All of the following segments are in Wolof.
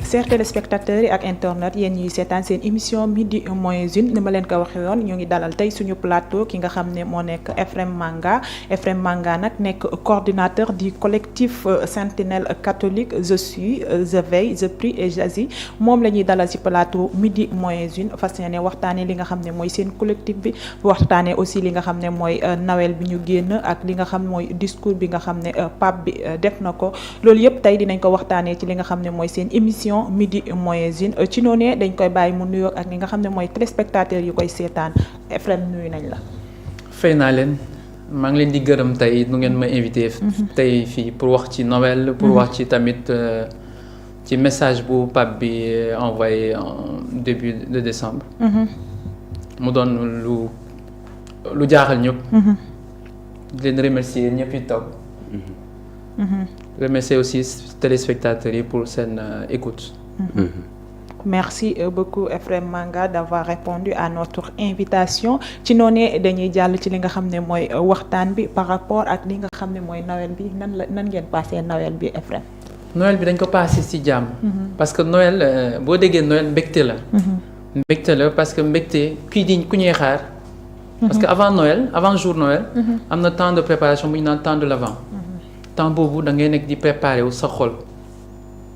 chers téléspectateurs yi ak internet yéen ñuy seetaan seen émission midi moins une ni ma leen ko waxee woon ñoo ngi dalal tey suñu plateau ki nga xam ne moo nekk Euphrem Manga nag nekk coordinateur du collectif Sentinelle catholique je suis je veille je prie et j'agis moom la ñuy dalal ci plateau midi moins une fas yéene waxtaanee li nga xam ne mooy seen collectif bi waxtaanee aussi li nga xam ne mooy Noël bi ñu génn ak li nga xam mooy discours bi nga xam ne pape bi def na ko loolu yëpp tey dinañ ko waxtaanee ci li nga xam ne mooy seen émission midi moins une ci noonu dañ koy bàyyi mu nuyoo ak li nga xam ne mooy téléspectateurs yu koy seetaan Euphrem nuyu nañ la. fay naa leen maa ngi leen di gërëm tey nu ngeen ma invité. tey fii pour wax ci Noël. pour wax ci tamit ci message bu pape bi envoyé en début de décembre. mu doon lu jaaxal ñëpp. di leen remercier ñëpp yi toog. remercier aussi téléspectateurs yi pour seen écoute. Merci beaucoup Euphrem Manga d'avoir répondu à notre invitation ci noonu dañuy jàll ci li nga xam ne mooy waxtaan bi par rapport ak li nga xam ne mooy Noël bi nan ngeen passé Noël bi Euphrem. Noël bi dañ ko passé ci jàmm. parce que Noël boo déggee Noël mbégte la. mbégte la parce que mbégte ku ñuy xaar. parce que avant jour Noël. am na temps de préparation bu ñu naan temps de l'avant. temps boobu da ngay nekk di préparer wu sa xol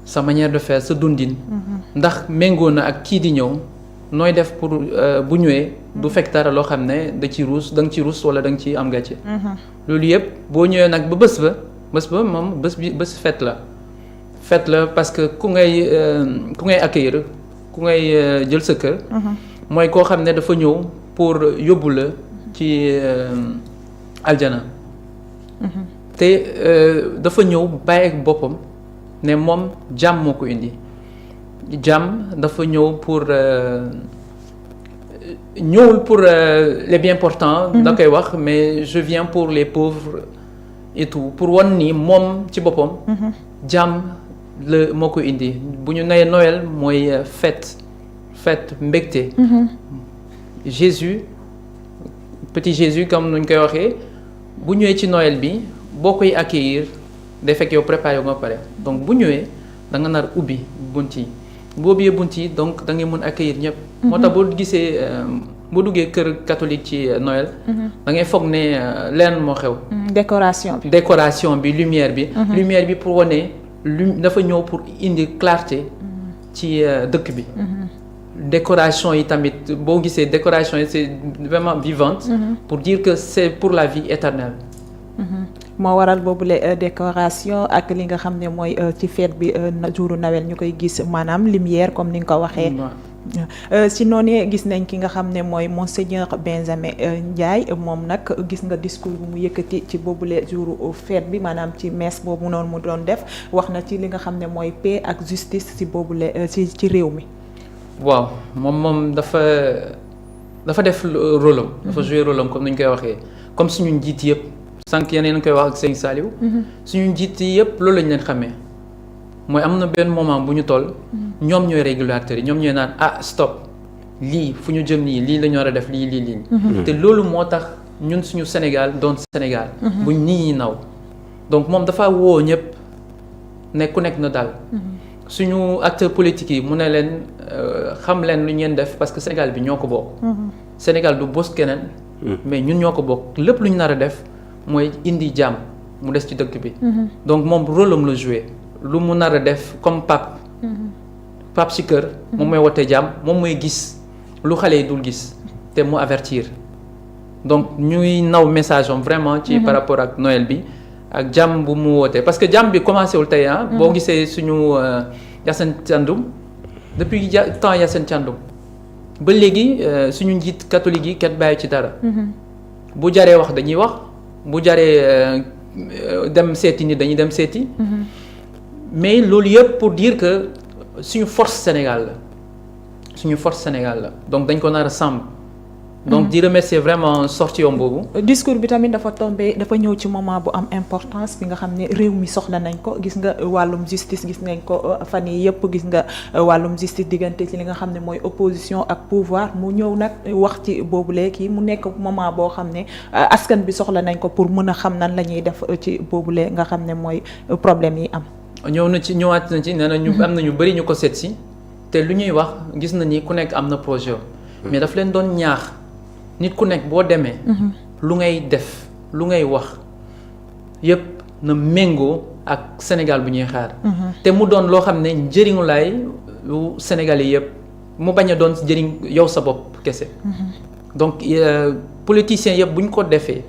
sa manière de faire sa dundin. ndax méngoo na ak kii di ñëw nooy def pour bu ñëwee du fekk dara loo xam ne da nga ci ruus wala da nga ci am gàcce. loolu yëpp boo ñëwee nag ba bés ba moom bés fête la parce que ku ngay accueillir ku ngay jël sa kër. mooy koo xam ne dafa ñëw pour yóbbu la ci aljana. te dafa ñëw bàyyi ak boppam ne moom jàmm moo ko indi jàmm dafa ñëw pour ñëwul pour les bien portants. da koy wax mais je viens pour les pauvres et tout pour wan ni moom ci boppam. jàmm la moo ko indi bu ñu nee Noël mooy fête mbégte. Jésus petit Jésus comme nuñ koy waxee bu ñëwee ci Noël bi. boo koy accueillir day fekk yow préparé nga pare donc bu ñëwee da nga nar ubbi bunt yi boo ubbee bunt yi donc da ngay mën accueillir ñëpp. moo tax boo gisee boo duggee kër catholique ci Noël. da ngay foog ne lenn moo xew. décoration bi lumière bi. lumière bi pour wane dafa ñëw pour indi clarté ci dëkk bi. décoration yi tamit boo gisee décoration yi c'est vraiment vivante. pour dire que c'est pour la vie éternelle. moo waral boobule décoration ak li nga xam ne mooy ci fête bi jouru Noël ñu koy gis maanaam lumière comme ni nga ko waxee. si noonu gis nañ ki nga xam ne mooy Monseigneur Benjamin Ndiaye moom nag gis nga discours bu mu yëkkati ci boobule jouru fête bi maanaam ci messe boobu noonu mu doon def wax na ci li nga xam ne mooy paix ak justice si boobule ci réew mi. waaw moom dafa def rôle am. dafa jouer rôle am comme ni ñu koy waxee comme suñu njiit yëpp. sànq yeneen a koy wax ak Sëñ Saliou. suñu njiit yi yëpp loolu lañ leen xamee mooy am na benn moment bu ñu toll. ñoom ñooy régulateurs yi ñoom ñooy naan stop lii fu ñu jëm nii lii la ñu war a def lii. te loolu moo tax ñun suñu Sénégal doon Sénégal. buñ nit ñi naw donc moom dafa woo ñëpp ne ku nekk na daal. suñu acteurs politiques yi mu ne leen xam leen lu ngeen def parce que Sénégal bi ñoo ko bokk. Sénégal du bos keneen. mais ñun ñoo ko bokk lépp lu ñu nar a def. mooy indi jàmm mu des ci dëkk bi. donc moom rôle am la joué lu mu nar a def comme pape ci kër. moom mooy wote jàmm moom mooy gis lu xale yi dul gis te mu avertir donc ñuy naw message am vraiment. ci par rapport ak Noël bi ak jàmm bu mu wootee parce que jàmm bi commencé wul tey boo gisee suñu Yacine Thiandoum depuis temps Yacine Thiandoum ba léegi suñu njiit catholique yi kenn bàyyi ci dara. bu jaree wax dañuy wax. bu jaree dem seeti ni dañuy dem seeti. mais loolu yëpp pour dire que suñu force Sénégal la donc dañ ko nar a sàmm. donc di remercier vraiment sortie yom boobu. discours bi tamit dafa ñëw ci moment bu am importance bi nga xam ne réew mi soxla nañ ko gis nga wàllum justice gis nañ ko fan yi yëpp gis nga wàllum justice diggante ci li nga xam ne mooy opposition ak pouvoir mu ñëw nag wax ci boobu léegi mu nekk moment boo xam ne askan bi soxla nañ ko pour mën a xam nan la ñuy def ci boobule nga xam ne mooy problème yi am. ñëwaat na ci nee na ñu am na ñu bëri ñu ko seet si te lu ñuy wax gis na ni ku nekk am na projet mais daf leen doon ñaax nit ku nekk boo demee lu ngay def lu ngay wax yépp na méngoo ak Sénégal bu ñuy xaar te mu doon loo xam ne njëriñu laay lu Sénégalais yépp mu bañ a doon njëriñ yow sa bopp kese donc politiciens yépp bu ñu ko defee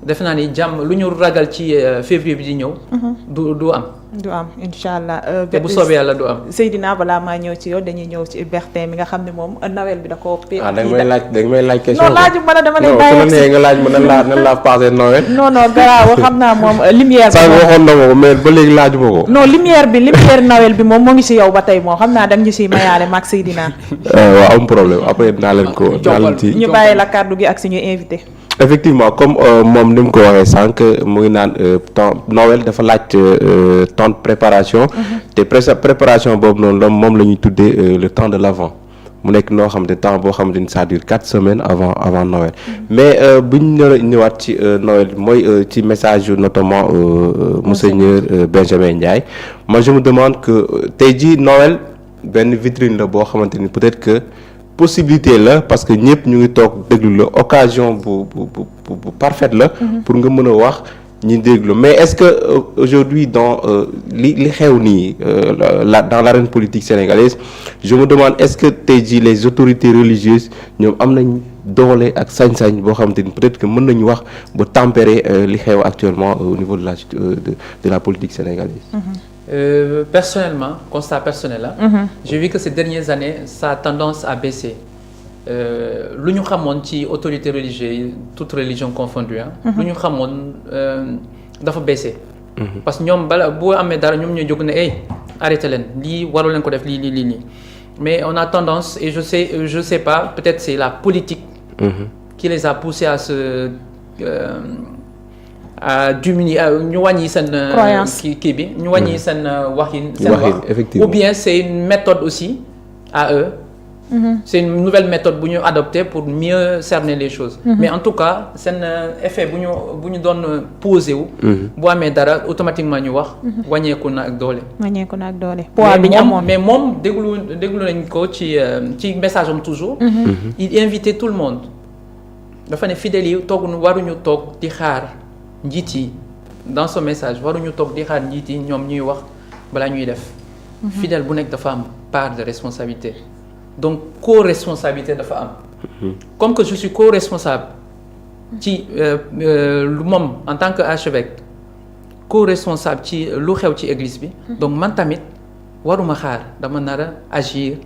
defe naa ni jàmm lu ñu ragal ci février bi di ñëw du am incha allah te bu soobee yàlla du am Seydina balaa maa ñëw ci yow dañuy ñëw ci Bertin mi nga xam ne moom Noël bi da ko da nga may laaj question non laaju ma la dama lay bàyyi nga laaj ma nan laa passé Noël non garaaw xam naa moom lumière bi sax waxoon na ma ko mais ba léegi laaju ma ko non lumière Noël bi moom moo ngi si yow ba tey moom xam naa danga ñu siy mayaale maag Seydina waaw am problème après dinaa leen ko ñu bàyyi la kàddu gi ak suñu invité effectivement comme moom ni mu ko waxee sànq mu ngi naan temps Noël dafa laaj temps de préparation te préparation boobu noonu moom la ñuy tuddee le temps de l'avant mu nekk noo xamante temps boo xamante ni c'est-à-dire 4 semaines avant Noël mais bu ñu ñëwaat ci Noël mooy ci message notamment monseigneur Benjamin Ndiaye moi je me demande que tey jii Noël benn vitrine la boo xamante ni peut-être que possibilité la parce que ñëpp ñu ngi toog déglu la occasion bu parfaite la pour nga mën a wax ñi déglu mais est-ce que aujourd'hui dans li xew nii dans l'arène politique sénégalaise je me demande est-ce que tey jii les autorités religieuses ñoom am nañ doole ak sañ-sañ boo xamante ni peut-être que mën nañu wax ba tempérer li xew actuellement au niveau de la politique sénégalaise. Personnellement, constat personnel là, j'ai vu que ces dernières années, ça a tendance à baisser. Lu ñu xamoon ci autorités religieuses, toutes religions confondues, lu ñu xamoon dafa baissé. Parce que ñoom bala boo amee dara ñoom ñooy jóg ne arrêté leen lii waru leen ko def lii. Mais on a tendance et je sais pas, peut-être c'est la politique qui les a poussés à se à diminuer ñu wàññi seen kii bi ñu wàññi seen waxin effectivement ou bien c'est une méthode aussi à eux c'est une nouvelle méthode bu ñu adopter pour mieux cerner les choses mais en tout cas seen effet bu ñu doon posé wu bu amee dara automatiquement ñu wax wàññeeku na ak doole poids bi ñu amoon mais moom déglu nañ ko ci message am toujours il invitait tout le monde dafa ne fidèles yi waruñu toog di xaar njiit yi dans ce message waruñu toog di xaar njiit yi ñoom ñuy wax balaa ñuy def fidèle bu nekk dafa am part de responsabilité donc co-responsabilité dafa am comme que je suis co-responsable ci lu moom en tant que archevêque co-responsable ci lu xew ci église bi donc man tamit waruma xaar dama nar a agir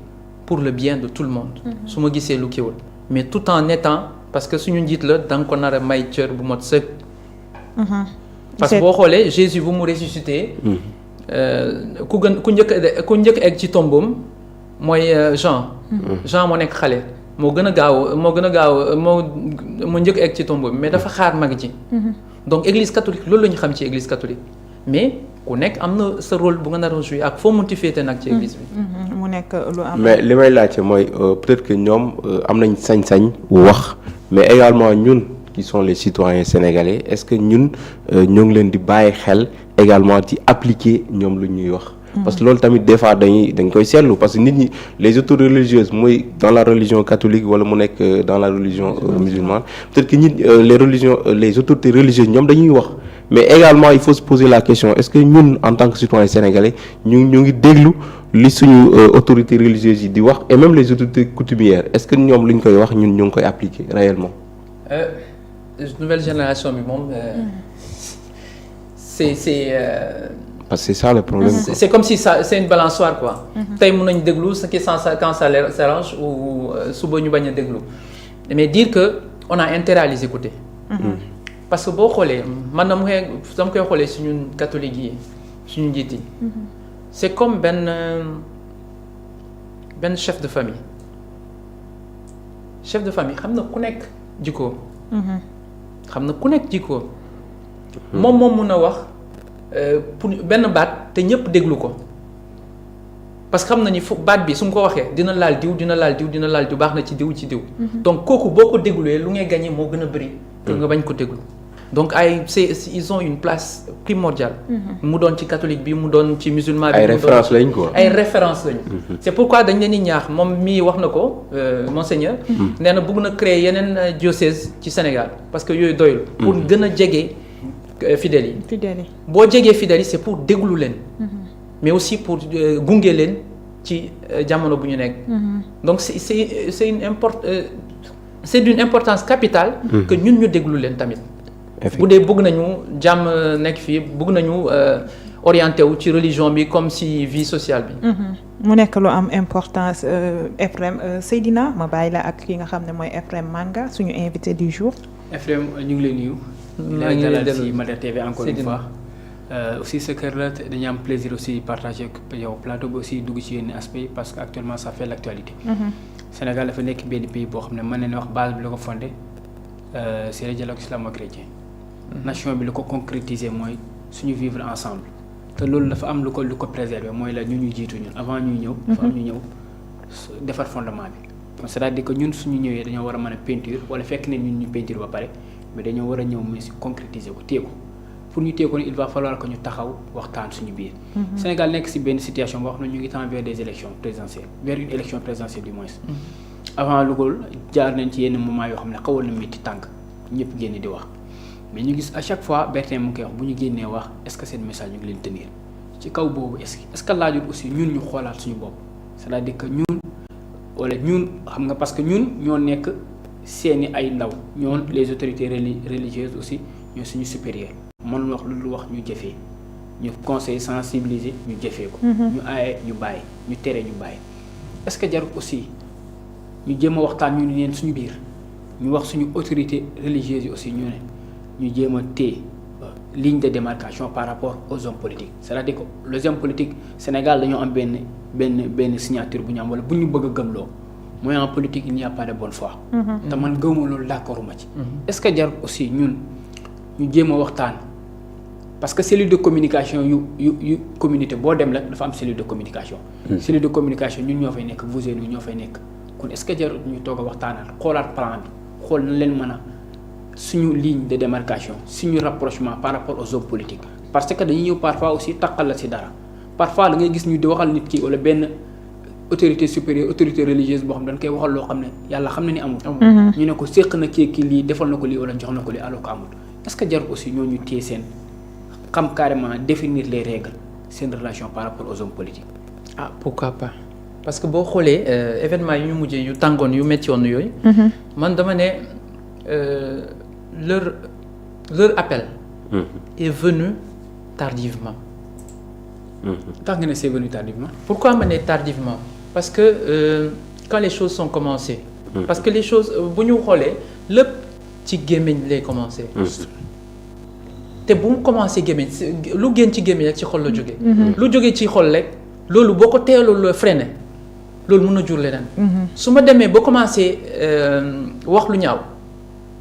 pour le bien de tout le monde su ma gisee lu kiwul mais tout en étant parce que suñu njiit la da nga ko nar a may cër bu mot sëkk parce que boo xoolee Jésus bu mu ressuscité ku njëkk egg ci tomboom mooy Jean moo nekk xale moo njëkk egg ci tomboom mais dafa xaar mag ji donc église catholique loolu la ñu xam ci église catholique mais ku nekk am na sa rôle bu nga nar a jouer ak foo munti féete nag ci église bi mu nekk lu am mais li may laajte mooy peut-être que ñoom am nañ sañ-sañ wax mais également ñun qui sont les citoyens sénégalais est-ce que ñun ñoo ngi leen di bàyyi xel également ci appliquer ñoom lu ñuy wax parce que loolu tamit des fois dañ koy seetlu parce que nit ñi les autorités religieuses mooy dans la religion catholique wala mu nekk dans la religion musulmane peut-être que les autorités religieuses ñoom dañuy wax mais également il faut se poser la question est-ce que ñun en tant que citoyens sénégalais ñu ngi déglu li suñu autorités religieuses yi di wax et même les autorités coutumières est-ce que ñoom lu ñu koy wax ñun ñu ngi koy appliquer réellement nouvelle génération bi moom c'est parce que c'est ça le problème quoi. C'est comme si c'est une balançoire quoi tey mën nañu déglu ce qui quand ça s'arrange ou suba ñu bañ a déglu mais dire que on a intérêt à les écouter parce que boo xoolee man dama koy xoolee suñu catholique yi suñu njiit yi c'est comme benn chef de famille xam na ku nekk jikko moom mun a wax pour benn baat te ñëpp déglu ko parce que xam nañu baat bi su mu ko waxee dina laal diw baax na ci diw donc kooku boo ko dégluwee lu ngay gagné moo gën a bëri que nga bañ ko déglu donc ils ont une place primordiale. mu doon ci catholique bi mu doon ci musulman bi. ay références lañ quoi. ay références lañu. c'est pourquoi dañ leen di ñaax moom mii wax na ko monseigneur. nee na bëgg na créer yeneen diocèse ci Sénégal parce que yooyu doyul. pour gën a jege fidèles yi. boo jegee fidèles yi c'est pour déglu leen. mais aussi pour gunge leen ci jamono bu ñu nekk. donc c'est d'une importance capitale. que ñun ñu déglu leen tamit. bu dee bëgg nañu jàmm nekk fii bëgg nañu orienté wu ci religion bi comme si vie sociale bi. mu nekk lu am importance Ephrem Seydina ma bàyyi la ak ki nga xam ne mooy Ephrem Manga suñu invité du jour. Ephrem ñu ngi lay nuyu. maa ngi lay dalal ci Mader TV encore une fois. aussi sa kër la dañu am plaisir aussi partager yow plateau bi aussi dugg ci yenn aspect parce que actuellement ça fait l'actualité. Sénégal dafa nekk benn pays boo xam ne mën nañu wax base bi la ko fondé c'est le dialogue islamo-chrétien. nation bi lu ko concrétiser mooy suñu vivre ensemble te loolu dafa am lu ko préserver mooy la ñu jiitu ñun avant ñuy ñëw. dafa am ñu ñëw defar fondement bi. donc c'est-à-dire que ñun suñu ñëwee dañoo war a mën a peinture wala fekk ne ñun ñu peinture ba pare mais dañoo war a ñëw mais si concrétiser ko téye ko pour ñu téye ko ni il va falloir que ñu taxaw waxtaan suñu biir. Sénégal nekk si benn situation boo xam ne ñu ngi tend vers des élections présidentielles vers une élection présidentielle du moins. avant Louga jaar nañ ci yenn moment yoo xam ne xawoon na métti tànk ñëpp génn di wax. mais ñu gis à chaque fois Bertin mu ngi koy wax bu ñu génnee wax est-ce que seen message ñu ngi leen tenir ci kaw boobu est-ce que laajul aussi ñun ñu xoolaat suñu bopp c'est-à-dire que ñun wala ñun xam nga parce que ñun ñoo nekk seeni ay ndaw ñoon les autorités religieuses aussi ñoo suñu supérieur mën wax lu wax ñu jëfee ñu conseil sensibiliser ñu jëfee ko. ñu aaye ñu bàyyi ñu tere ñu bàyyi est-ce que jarul aussi ñu jéem a waxtaan ñu leen suñu biir ñu wax suñu autorités religieuses yi aussi ñu ne. ñu jéem a téye ligne de démarcation par rapport aux hommes politiques c'est-à-dire que les hommes politiques Sénégal dañoo am benn signature bu ñu am wala bu ñu bëgg a gëmloo mooy en politique il n'y a pas de bonne foi. te man gëwuma loolu d'accord ma ci. est-ce que jar aussi ñun ñu jéem a waxtaan parce que cellule de communication yu communauté boo dem la dafa am cellule de communication. cellule de communication ñun ñoo fay nekk vous et nous ñoo fay nekk kon est-ce que jar ñu toog a waxtaanal xoolaat plan bi xool na leen mën a. suñu ligne de démarcation suñu rapprochement par rapport aux hommes politiques parce que dañuy ñëw parfois aussi taqal la ci dara parfois da ngay gis ñu di waxal nit ki wala benn autorité supérieure autorité religieuse boo xam ne dañ koy waxal loo xam ne yàlla xam na ni amul. ñu ne ko séq na kii lii defal na ko lii wala jox na ko lii alors que amul est-ce que jarul aussi ñooñu téye seen xam carrément définir les règles seen relation par rapport aux hommes politiques. ah pourquoi pas parce que boo xoolee événement yu ñu mujjee yu tàngoon yu métti woon yooyu. man dama ne. Leur appel est venu tardivement. Tant que c'est venu tardivement. Pourquoi mener tardivement? Parce que quand les choses sont commencées, parce que les choses, bu ñu xoolee lépp ci gémmiñ lay commencé. te bu mu commencé gémmiñ lu génn ci gémmiñ rek ci xol la jógee. lu jógee ci xol rek loolu boo ko teelul freiné loolu mën na jur leneen. su ma demee ba commencé wax lu ñaaw.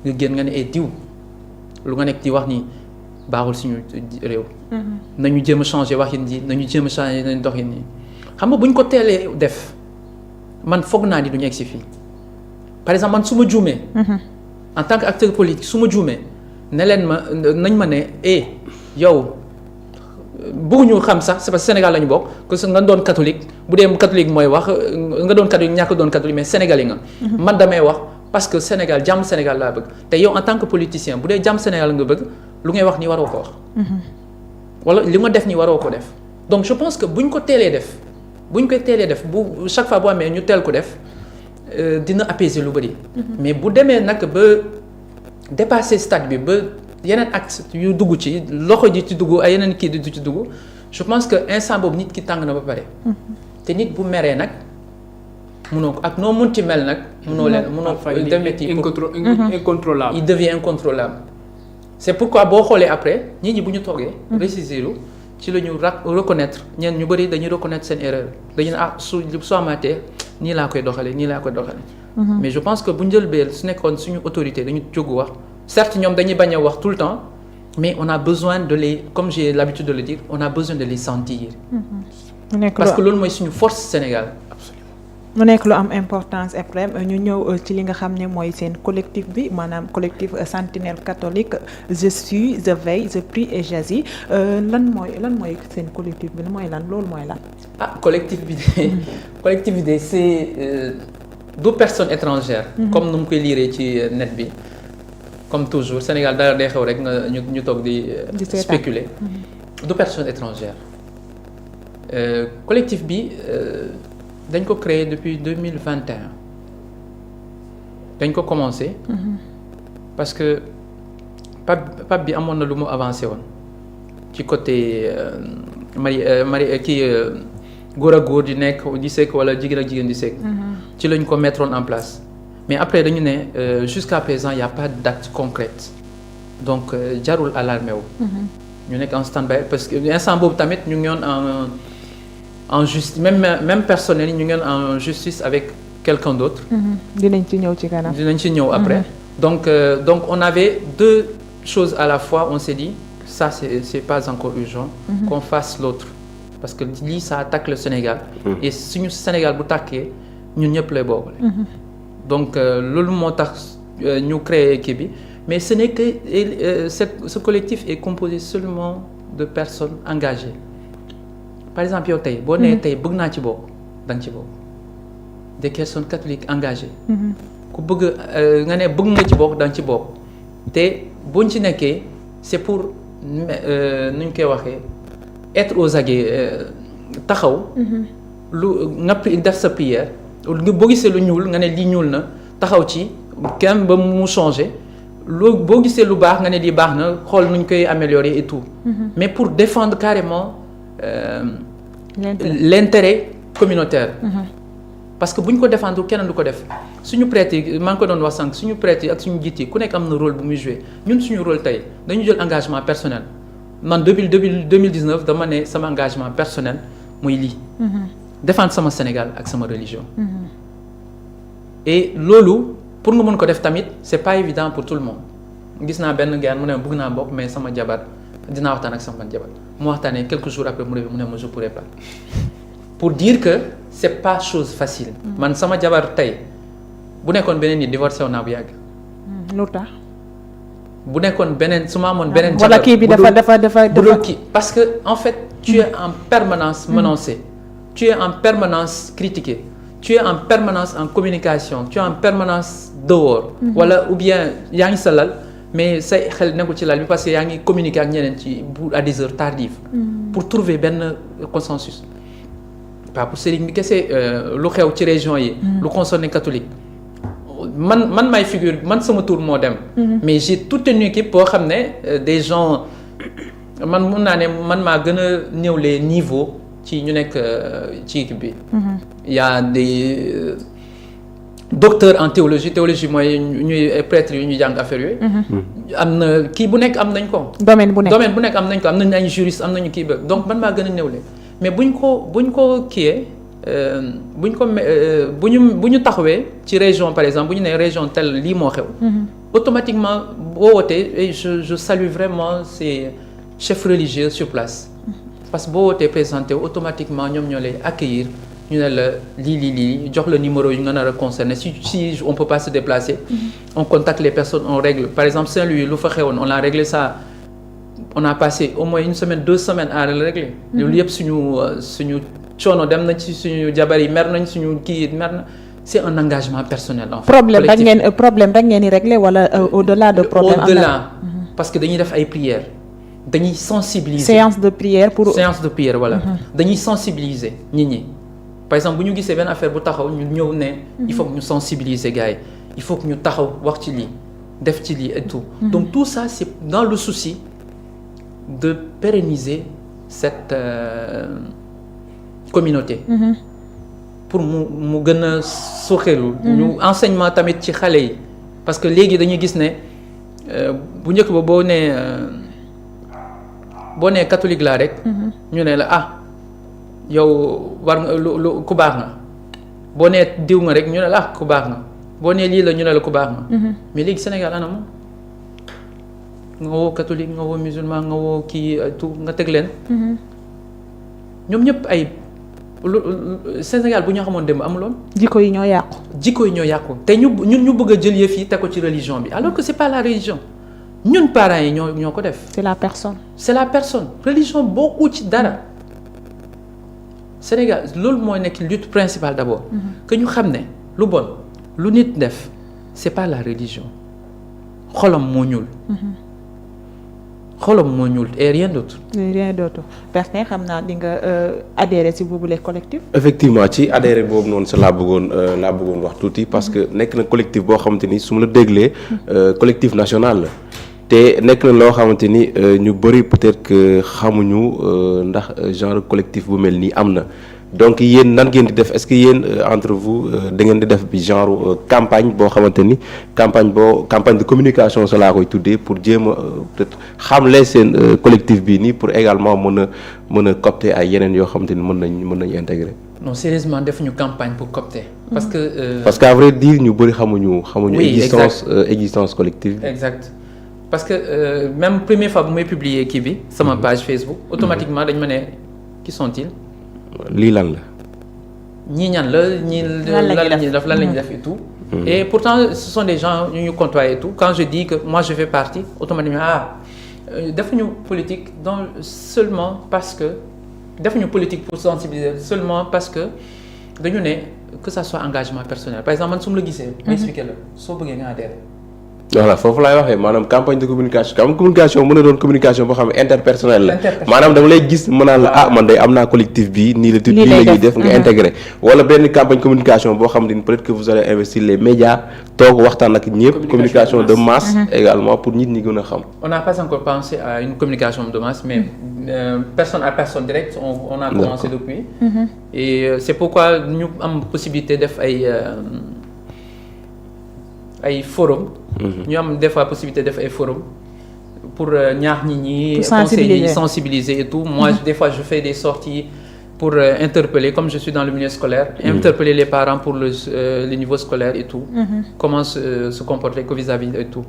nga génn nga ne ay diw lu nga nekk di wax ni baaxul suñu réew. nañu jéem a changer waxin ji nañu jéem a changer nañu doxin nii xam nga bu ñu ko teelee def man foog naa ni du ñu egg si fii par exemple man su ma juumee. en tant que acteur politique su ma juumee ne leen ma nañ ma ne yow bëgguñu xam sax c'est parce que Sénégal la ñu bokk que nga doon catholique bu dee catholique mooy wax nga doon catholique ñàkk doon catholique mais sénégalais nga. man damay wax. parce que Sénégal jàmm Sénégal laa bëgg te yow en tant que politicien bu dee jàmm Sénégal nga bëgg lu ngay wax ni waroo ko wax. wala li nga def ni waroo ko def donc je pense que buñ ko teelee def buñ koy teelee def bu chaque fois bu amee ñu teel ko def dina apaiser lu bëri. mais bu demee nag ba dépasser stade bi ba yeneen acte yu dugg ci loxo ji ci dugg ay yeneen kii du ci dugg je pense que instant boobu nit ki tàng na ba pare. te nit bu meree nag. munoo ko ak noo munti mel nag. munoo leen munoo incontrôlable. il devient incontrôlable. c'est pourquoi boo xoolee après nit ñi bu ñu toogee. réussir ci la ñu reconnaître ñenn ñu bëri dañuy reconnaître seen erreur dañu ne su amaatee nii laa koy doxalee nii laa koy doxalee. mais je pense que bu njëlbeen su nekkoon suñu autorité dañu jóg wax certes ñoom dañuy bañ a wax tout le temps mais on a besoin de les comme j'ai l'habitude de le dire on a besoin de les sentir. parce que loolu mooy suñu force Sénégal. mu nekk lu am importance Ephraim ñu ñëw ci li nga xam ne mooy seen collectif bi maanaam collectif Sentinelle catholique je suis je veille je prie et j'agis lan mooy seen collectif bi mooy lan loolu mooy lan. collectif bi de c'est du personne étrangère. comme nu mu koy liiree ci net bi comme toujours Sénégal dara day xew rek nga ñu toog di spéculer. du personne étrangère collectif bi. dañ ko créé depuis 2021 dañ ko commencé. parce que Pape bi amoon na lu mu avancé woon ci côté góor ak góor di nekk di sekk wala jigéen ak jigéen di sekk. ci lañ ko mettre en place mais après dañu ne jusqu'à présent il y a pas de date concrète donc jarul alarmé wu. ñu nekk en stand-by parce que instant boobu tamit ñu ngi yoon en justice même personnel yi ñu ngi en justice avec quelqu'un d'autre. dinañ ci ñëw ci kanam. dinañ ci ñëw après. donc on avait deux choses à la fois on s'est dit ça c'est pas encore urgent. qu'on fasse l'autre parce que lii ça attaque le Sénégal. et suñu Sénégal bu tàkkee ñun ñëpp lay boole. donc loolu moo tax ñu créer kii bi mais ce n'est que ce collectif est composé seulement de personnes engagées. par exemple yow tey boo nee tey bëgg naa ci bokk da nga ci bokk des personnes catholiques engagées. ku bëgg nga ne bëgg nga ci bokk da nga ci bokk te buñ ci nekkee c'est pour nu ñu koy waxee être aux aguets taxaw. lu nga def sa prière boo gisee lu ñuul nga ne lii ñuul na taxaw ci kenn ba mu changer loo boo gisee lu baax nga ne lii baax na xool nu ñu koy améliorer et tout. mais pour défendre carrément. L'intérêt communautaire. parce que bu ñu ko défendre keneen du ko def suñu prêtre yi maa ngi ko doon wax sànq suñu prêtre yi ak suñu jiit yi ku nekk am na rôle bu muy jouer ñun suñu rôle tey dañu jël engagement personnel man depuis 2019 dama ne sama engagement personnel muy lii. défendre sama Sénégal ak sama religion. et loolu pour nga mën ko def tamit c'est pas évident pour tout le monde gis naa benn gars mu ne bëgg naa bokk mais sama jabar dinaa waxtaan ak sama jabar mu waxtaanee quelques jours après mu ne ma je pourrais pas pour dire que c'est pas chose facile. man sama jabar tey bu nekkoon beneen nit divorcé wu naa bu yàgg. lu tax. bu nekkoon beneen su ma amoon beneen. jabar wala kii bi dafa kii parce que en fait tu es en permanence menacé. tu es en permanence critiqué. tu es en permanence en communication tu es en permanence dehors. wala ou bien yaa ngi sa lal mais say xel nekkul ci lal bi parce que yaa ngi communiquer ak ñeneen ci à des heures tardives. pour trouver benn consensus. pas pour sëriñ bi kese lu xew ci région yi. lu concerné catholique. man may figure man sama tour moo dem. mais j'ai toute une équipe boo xam ne des gens man mun naa ne man maa gën a néew les niveaux ci ñu nekk ci équipe bi. y a des docteurs en théologie mooy ñuy prêtres yu ñuy jàng affaire yooyu. am na kii bu nekk am nañ ko. domaine bu nekk am nañ ko am nañ ay juristes am nañu kii ba donc man maa gën a néewle mais bu ñu taxawee ci région par exemple bu ñu nee région telle lii moo xew. automatiquement boo wootee et je salue vraiment ces chefs religieux sur place. parce que boo wootee présenté automatiquement ñoom ñoo lay accueillir ñu ne la lii jox la numéro yu nga nar a concerné si on peut pas se déplacer. on contacte les personnes on règle par exemple Saint-Louis lu fa xewoon on a réglé ça. on a passé au moins 1 semaine 2 semaines à le régler. loolu yëpp suñu coono dem na ci suñu jabar yi mer nañ suñu kii mer na c'est un engagement personnel. en fait problème rek ngeen di régler wala au-delà de problème. au-delà parce que dañuy def ay prières dañuy sensibiliser. séance de prière voilà. dañuy sensibiliser nit ñi par exemple bu ñu gisee benn affaire bu taxaw ñu ñëw ne. il faut que ñu sensibiliser gars yi il faut que ñu taxaw wax ci lii def ci lii et tout. donc tout ça c'est dans le souci. de pérenniser cette communauté. pour mu gën a suuxelu ñu enseignement tamit ci xale yi parce que léegi dañuy gis ne bu njëkk ba boo nee catholique laa rek. ñu ne la yow war nga lu ku baax nga boo nee diw nga rek ñu ne la ku baax nga boo nee lii la ñu ne la ku baax nga. mais léegi Sénégal ana moom. nga woo catholique nga woo musulman nga woo kii tout nga teg leen. ñoom ñëpp ay Sénégal bu ñu xamoon démb amuloon. jikko yi ñoo yàqu. jikko yi ñoo yàqu te ñun ñu bëgg a jël yëf yi teg ko ci religion bi alors que c'est pas la religion ñun parents yi ñoo ko def. c'est la personne. c'est la personne religion bokku ci dara Sénégal loolu mooy nekk lutte principale d'abord. que ñu xam ne lu bon lu nit def c'est pas la religion xolam moo ñuul. xolam moo ñuul et rien d'autre. Bertin xam naa di nga adhéré si boobule collectif. effectivement ci adhéré boobu noonu sa laa bëggoon wax tuuti parce que nekk na collectif boo xamante ni su ma la déglee collectif national la te nekk na loo xamante ni ñu bëri peut-être que xamuñu ndax genre collectif bu mel nii am na donc yéen nan ngeen di def est-ce que yéen entre vous da ngeen di def bi genre campagne boo xamante ni campagne de communication sa laa koy tuddee pour jéem a peut-être xamle seen collectif bii nii pour également mën a coopter ay yeneen yoo xamante ni mën nañu intégrer. non sérieusement defuñu campagne pour coopter. parce que à vrai dire ñu bëri xamuñu. oui existence collective bi. exact parce que même première fois bu may publier kii bi sama page Facebook automatiquement dañ ma ne qui sont-ils. lii lan la. ñii ñan la ñii lan la ñuy def et tout. Et pourtant ce sont des gens ñu côtoient et tout quand je dis que moi je fais partie automatiquement defuñu politique seulement parce que defuñu politique pour sensibiliser seulement parce que dañu ne que ça soit engagement personnel par exemple man su ma la gisee. ma expliquer la soo bëggee nga adhéré. voilà foofu laay waxee maanaam campagne de communication mën na doon communication boo xam ne interpersonnelle la maanaam dama lay gis mën naa la man day am naa collectif bii nii la tudd lii la ñuy def nga intégré wala benn campagne communication boo xam ne peut-être que vous allez investir les médias toog waxtaan ak ñëpp communication de masse également pour nit ñi gën a xam. On n'a pas encore pensé à une communication de masse mais personne à personne direct on a commencé depuis et c'est pourquoi ñu am possibilité def ay forum ñu am des fois possibilité def ay forum pour ñaax nit ñi conseiller sensibiliser et tout moi des fois je fais des sorties pour interpeller comme je suis dans le milieu scolaire interpeller les parents pour le niveau scolaire et tout comment se comporter que vis-à-vis et tout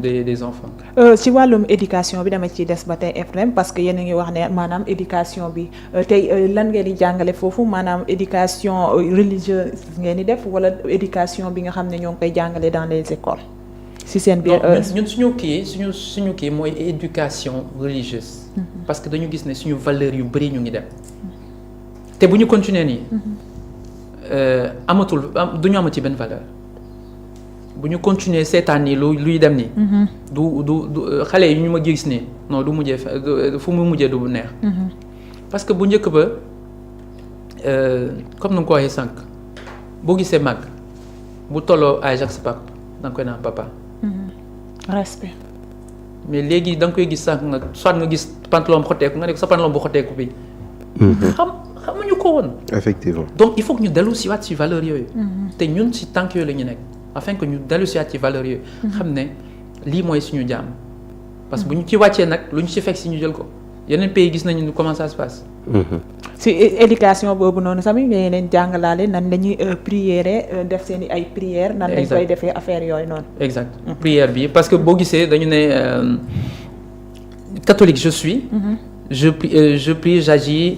des enfants ci wàllum éducation bi dama ci des ba tey Ephraim parce que yéen a ngi wax ne maanaam éducation bi tey lan ngeen di jàngale foofu maanaam éducation religieuse ngeen di def wala éducation bi nga xam ne ñoo ngi koy jàngale dans les écoles si seen biir ñun suñu kii mooy éducation religieuse parce que dañu gis ne suñu valeurs yu bari ñu ngi dem te bu ñu continuer nii du ñu amati benn valeur bu ñu continuer seetaan nii luy dem nii. du xale yi ñu ma gis nii non du mujjee fu mu mujjee du neex. parce que bu njëkk ba comme nu nga ko waxee sànq boo gisee mag bu tolloo âge ak sa papa da nga koy naan papa. respect. mais léegi da nga koy gis sànq nga soit nga gis pantalon bu xotteeku nga ne sa pantalon bu xotteeku bi. xamuñu ko woon. effectivement donc il faut que ñu dellu si waat si valeurs yooyu. te ñun si tànk yooyu la ñu nekk afin que ñu dellu si waat ci valeurs yooyu. xam ne lii mooy suñu jaam. parce que bu ñu ci wàccee nag lu ñu ci fekk si ñu jël ko yeneen pays gis nañu comment ça se passe. si éducation boobu noonu tamit nga leen jàngalaale nan la ñuy prière def seen ay prière nan lañ koy defee affaire yooyu noonu. exact prière bi parce que boo gisee dañu ne catholique je suis. je prie j'agis.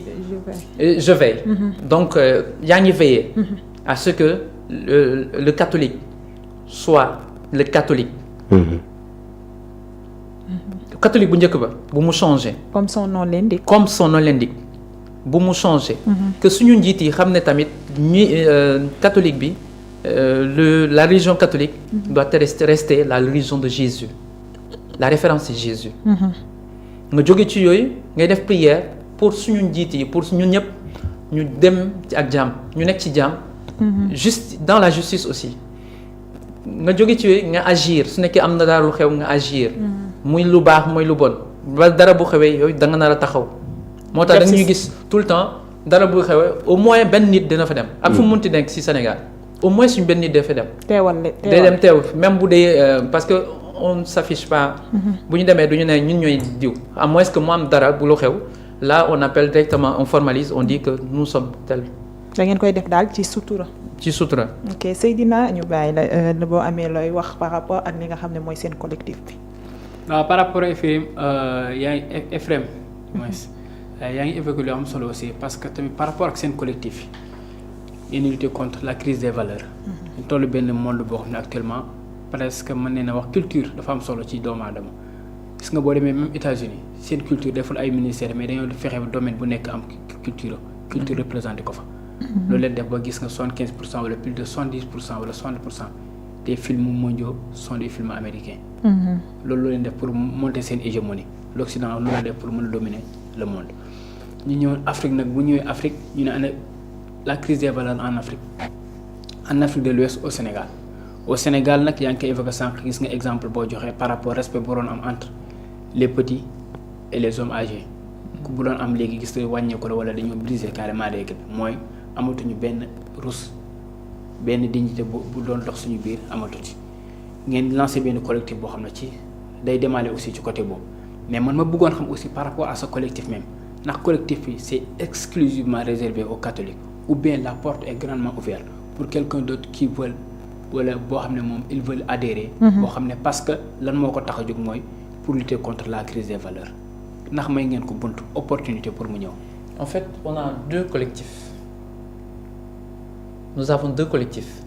je veille. donc yaa ngi veiller. à ce que le catholique soit le catholique. catholique bu njëkk ba bu mu changer. comme son nom l'indique. comme son nom l'indique bu mu changer. que suñu njiit yi xam ne tamit ñi catholique bi la religion catholique. doit rester la religion de Jésus la référence c'est Jésus. nga jóge ci yooyu ngay def prière pour suñu njiit yi pour ñun ñëpp ñu dem ci ak jàmm ñu nekk ci jàmm. juste dans la justice aussi nga jóge ci yooyu nga agir su nekkee am na dara lu xew nga agir. muy lu baax muy lu bon ba dara bu xewee yooyu da nga nar a taxaw. moo tax da nga ñuy gis tout le temps dara bu xewee au moins benn nit dina fa dem. ak fu mu munti nekk ci Sénégal au moins suñu benn nit dina fa dem. day dem teew même bu dee parce que on ne s'affiche pas. bu ñu demee du ñu ne ñun ñooy diw à moins que mu am dara bu lu xew là on appelle directement on formalise on dit que nous sommes tel. da ngeen koy def daal ci sutura. ci sutura. ok Seydina ñu bàyyi la boo amee looy wax par rapport ak li nga xam ne mooy seen collectif bi. waaw par rapport à Ephraim yaa ngi Ephraim yaa ngi évoqué lu am solo aussi parce que tamit par rapport ak seen collectif yi yéen lutter contre la crise des valeurs. ñu toll benn monde boo xam ne actuellement presque mën nee na wax culture dafa am solo ci doomu aadama gis nga boo demee même États-Unis seen culture deful ay ministères mais dañoo fexe domaine bu nekk am culture représenté ko fa. loolu leen def ba gis nga 75% wala plus de 70% wala 60% des films mondiaux sont des films américains. loolu leen def pour monter seen hégémonie l'Occident loolu leen def pour mën a dominer le monde. ñu ñëw Afrique nag bu ñëwee Afrique ñu ne ana la crise des valeurs en Afrique de l'Ouest au Sénégal nag yaa ngi koy évoqué sànq gis nga exemple boo joxee par rapport respect bu doon am entre les petits et les hommes âgés ku bu doon am léegi gis nga wàññeeku la wala dañoo briser carrément règle mooy amatuñu benn rus benn dignité bu doon dox suñu biir amatuti ngeen lancé benn collectif boo xam ne ci day démarrer aussi ci côté boobu mais man ma bëggoon xam aussi par rapport à ce collectif même ndax collectif bi c'est exclusivement réservé aux catholiques ou bien la porte est grandement ouverte pour quelqu'un d'autre qui veut wala boo xam ne moom ils veulent adhérer. boo xam ne parce que lan moo ko tax a jóg mooy pour lutter contre la crise des valeurs ndax may ngeen ko buntu opportunité pour mu ñëw. En fait, on a deux collectifs. Nous avons deux collectifs.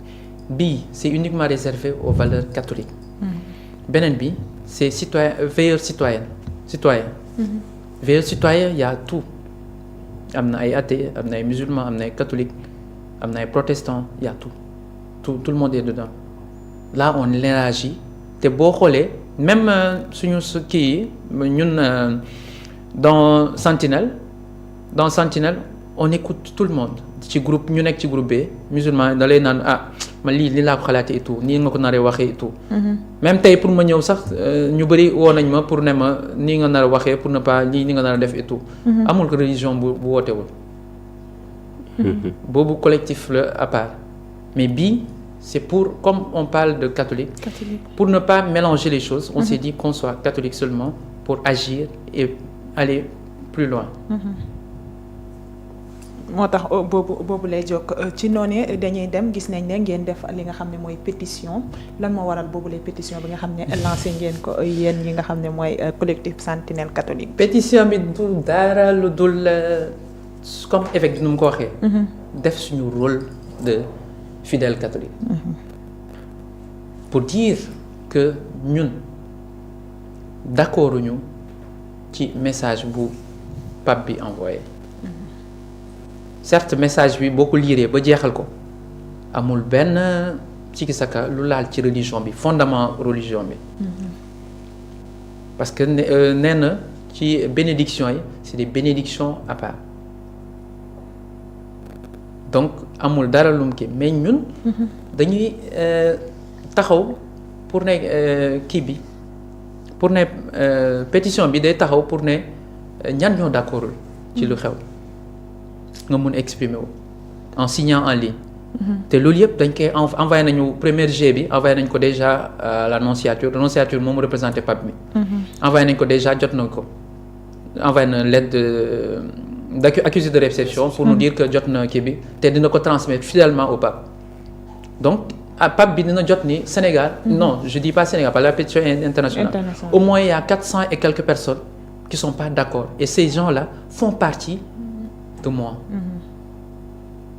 Bi, c'est uniquement réservé aux valeurs catholiques. Benen bi, c'est veilleur citoyen. Veilleur citoyen, il y a tout. Il y a des athées, il y a des musulmans, il y a des catholiques, il y a des protestants, il y a tout. Tout le monde est dedans. Là, on élargit. Te boo xoolee même suñu kii ñun dans Sentinelle on écoute tout le monde ci groupe ñu nekk ci groupe B musulman da lay naan man lii laa ko xalaatee et tout nii nga ko naree waxee et tout. même tey pour ma ñëw sax ñu bëri woo nañ ma pour ne ma nii nga nar a waxee pour ne pas lii ni nga nar a def et tout. amul religion bu wootewul. boobu collectif la à part mais bii c'est pour comme on parle de catholique. Pour ne pas mélanger les choses on s'est dit qu'on soit catholique seulement pour agir et aller plus loin. moo tax boobu lay jokk ci noonu dañuy dem gis nañ ne ngeen def li nga xam ne mooy pétition lan moo waral boobu lay pétition bi nga xam ne lancé ngeen ko yéen ñi nga xam ne mooy collectif Sentinelle catholique. pétition bi du dara lu dul comme évêque nu mu ko waxee. def suñu rôle de fidèle catholique. pour dire que ñun d'accord ñu ci message bu pape bi envoyé. certes message bi boo ko liiree ba jeexal ko amul benn ci gisaka lu laal ci religion bi fondement religion bi. parce que nee na ci bénédiction yi c'est des bénédictions à part donc amul dara lum kii mais ñun dañuy taxaw pour ne kii bi pour ne pétition bi day taxaw pour ne ñan ñoo d'accordul ci lu xew nga mun exprimer wu en signant en ligne. te loolu yëpp dañ koy envoyé nañu première G bi envoyé nañ ko déjà à l'annonciature moom représenté pape bi. envoyé nañ ko déjà jot na ko envoyé na lettre d'accusé de réception pour nous dire que jot na kii bi te dina ko transmettre fidèlement au pape donc pape bi dina jot ni Sénégal. non je dis pas Sénégal par la pétition internationale. Au moins il y a 400 et quelques personnes qui sont pas d'accord et ces gens-là font partie de moi.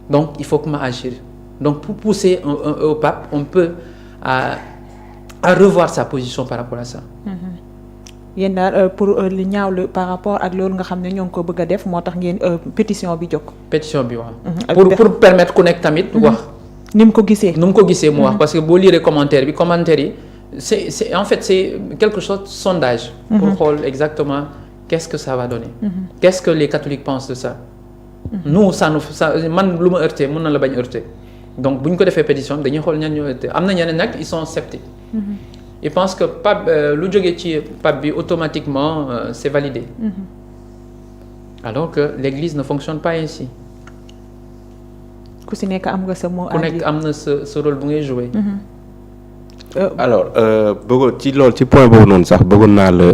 Donc il faut que ma agir. Donc pour pousser au pape on peut à revoir sa position par rapport à ça. yéen daal pour li ñaawlu par rapport ak loolu nga xam ne ñoo ngi ko bëgg a def moo tax ngeen pétition bi jóg. pétition bi waaw. pour permettre ku nekk tamit wax. ni mu ko gisee. mu wax parce que boo lire commentaire yi c'est en fait c'est quelque chose de sondage. pour xool exactement qu'est-ce que ça va donner. Qu'est-ce que les catholiques pensent de ça. nous ça man lu ma heurté mën na la bañ heurté donc bu ñu ko defee pétition dañuy xool ñan ñoo heurté am na ñeneen nag ils sont sceptiques. ils pensent que pape lu jógee ci pape bi automatiquement c'est validé. alors que l'église ne fonctionne pas ainsi. ku si nekk am nga sa mot à dire. ku nekk am na sa rôle bu ngay jouer. alors bëggoon ci loolu ci point boobu noonu sax bëggoon naa la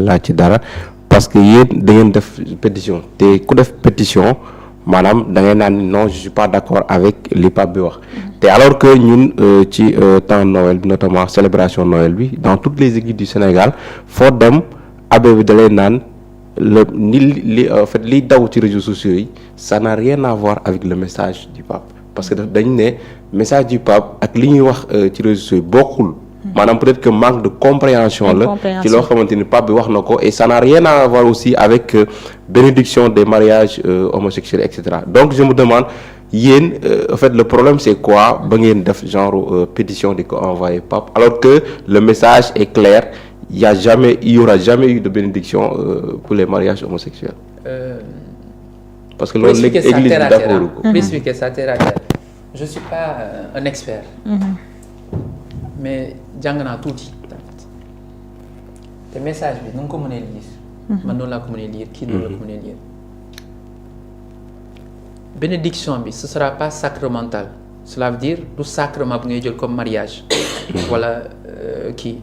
laaj ci dara parce que yéen da ngeen def pétition te ku def pétition maanaam da ngay naan non je suis pas d'accord avec li pape bi wax. te alors que ñun ci temps Noël bi notamment célébration Noël bi dans toutes les églises du Sénégal foo dem abbé bi da lay naan en fait liy daw ci réseaux sociaux yi ça n'a rien à voir avec le message du pape parce que dañ ne message du pape ak li ñuy wax ci réseaux sociaux yi bokkul. maanaam peut-être que manque de compréhension la ci loo xamante ni pape bi wax na ko et ça n'a rien à voir aussi avec bénédiction des mariages homosexuels et cetera donc je me demande yéen en fait le problème c'est quoi ba ngeen def genre pétition di ko envoyer pape alors que le message est clair il y aura jamais eu de bénédiction pour les mariages homosexuels. Parce que loolu l'église bi d'accord ko. Pour expliquer ça terre à terre je suis pas un expert. mais jàng naa tuuti tamit te message bi nu nga ko mënee lire. man noonu laa ko mënee lire kii noonu la ko mënee lire. bénédiction bi ce sera pas sacramental cela veut dire du sacrement bu ngay jël comme mariage. wala kii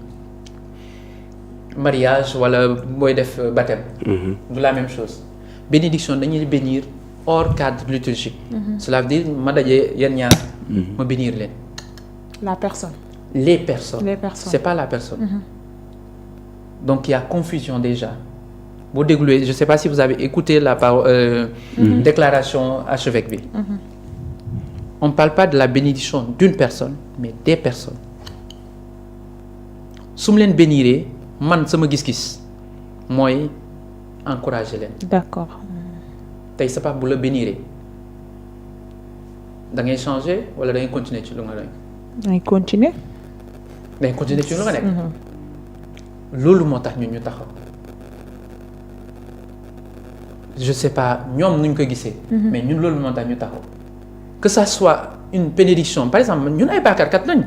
mariage wala booy def baptême. du la même chose. bénédiction dañuy bénir hors cadre liturgique. cela veut dire ma dajee yan ñaar. ma bénir leen. la personne. Les personnes. C'est pas la personne. Donc il y a confusion déjà. Boo dégluwee je sais pas si vous avez écouté la parole déclaration archevêque bi. On parle pas de la bénédiction d'une personne mais des personnes. su mu leen béniree man sama gis-gis mooy encourager leen. D'accord. tey sa papa bu la béniree da ngay changer wala da ngay continuer ci lu nga nekk. da ngay continuer. day continuer ci lu nga nekk. loolu moo tax ñun ñu taxaw je sais pas ñoom nuñ ko gisee. mais ñun loolu moo tax ñu taxaw. que ça soit une bénédiction par exemple ñun ay bàkkaarkat lañu.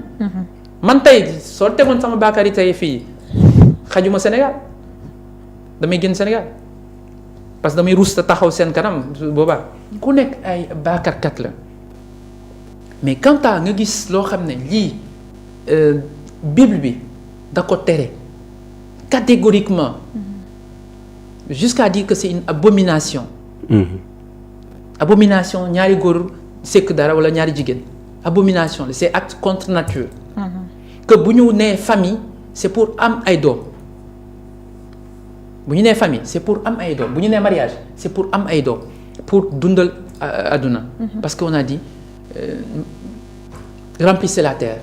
man tey soo tegoon sama bàkkaar yi tey fii xajuma Sénégal damay génn Sénégal parce que damay rus ta taxaw seen kanam boobaa ku nekk ay bàkkaarkat la mais quant à nga gis loo xam ne lii. Bible bi da ko tere catégoriquement jusqu'à dire que c'est une abomination. Abomination ñaari góor sekk dara wala ñaari jigéen abomination la c'est acte contre nature. que bu ñu nee famille c'est pour am ay doom bu ñu nee famille c'est pour am ay doom bu ñu nee mariage c'est pour am ay doom pour dundal àdduna. parce qu'on a dit remplissez la terre.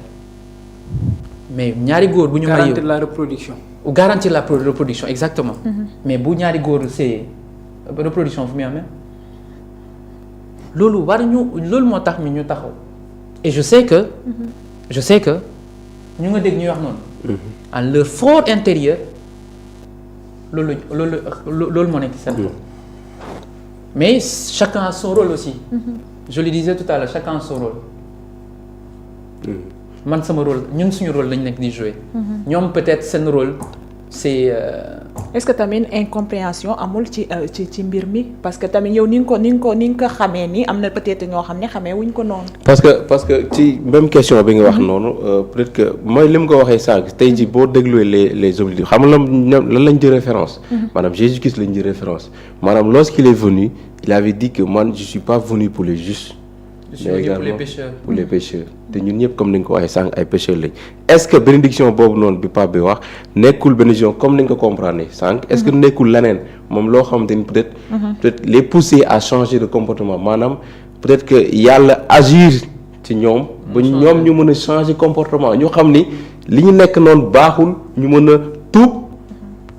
mais ñaari góor bu ñu. garantir la reproduction. garantir la reproduction exactement. mais bu ñaari góor c'est reproduction fu muy amee. loolu loolu moo tax ñu taxaw. et je sais que ñu nga dégg ñuy wax noonu. en leur fort intérieur loolu moo nekk seen. mais chacun a son rôle aussi. je le disais tout à l'heure chacun a son rôle. man sama rôle ñun suñu rôle lañ nekk di jouer. ñoom peut-être seen rôle c'est. est-ce que tamit incompréhension amul ci mbir mi parce que tamit yow ni nga ko xamee ni am na peut-être ñoo xam ne xamee wuñ ko noonu. parce que ci même question bi nga wax noonu peut-être que mooy li mu ko waxee sànq tey jii boo dégluwee les hommes xam nga lan lañ jël référence. maanaam Jésus-Christ lañ jël référence maanaam lorsqu'il est venu il avait dit que man je suis pas venu pour les justes. mais également pour les pécheurs. te ñun ñëpp comme ni nga ko waxee sànq ay pécheurs lañ est-ce que bénédiction boobu noonu bi Pape bi wax nekkul bénédiction comme ni nga ko comprendre sànq est-ce que nekkul leneen moom loo xamante ni peut-être les pousser à changer de comportement maanaam peut-être que yàlla agir ci ñoom ba ñoom ñu mën a changer comportement ñu xam ni li ñu nekk noonu baaxul ñu mën a tuub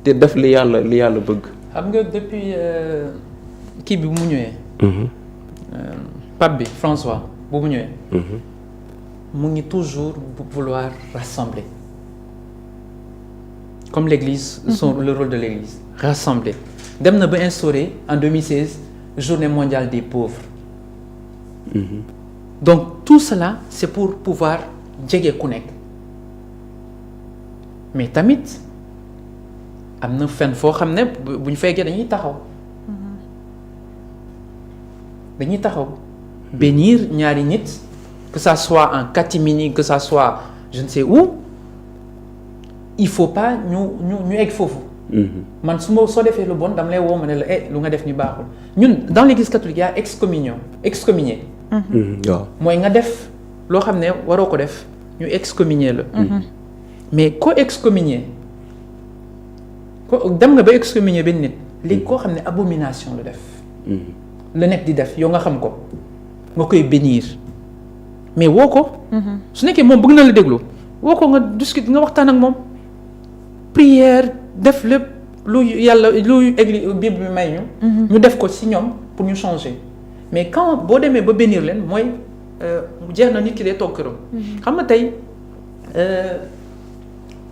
te def li yàlla bëgg. xam nga depuis kii bi mu ñëwee. Pape bi François bu mu ñëwee. mu ngi toujours vouloir rassembler comme l'église le rôle de l'église rassembler dem na ba instaurer en 2016 journée mondiale des pauvres. donc tout cela c'est pour pouvoir jege ku nekk mais tamit am na fenn foo xam ne bu ñu fekkee dañuy taxaw bénir ñaari nit que ça soit en catimini que ça soit je ne sais où il faut pas ñu egg foofu. man soo defee lu bon dama lay woo ma ne la lu nga def ni baaxul ñun dans l'église catholique y a excommunié. waaw mooy nga def loo xam ne waroo ko def ñu excommunier la. mais ko excommunier ko dem nga ba excommunier benn nit léegi koo xam ne abomination la def la nekk di def yow nga xam ko nga koy bénir mais woo ko su nekkee moom bëgg na la déglu woo ko nga discute nga waxtaan ak moom prière def lépp lu yàlla lu église Bible bi may ñu def ko ci ñoom pour ñu changer mais quand boo demee ba bénir leen mooy jeex na nit ki dee toog këram xam nga tey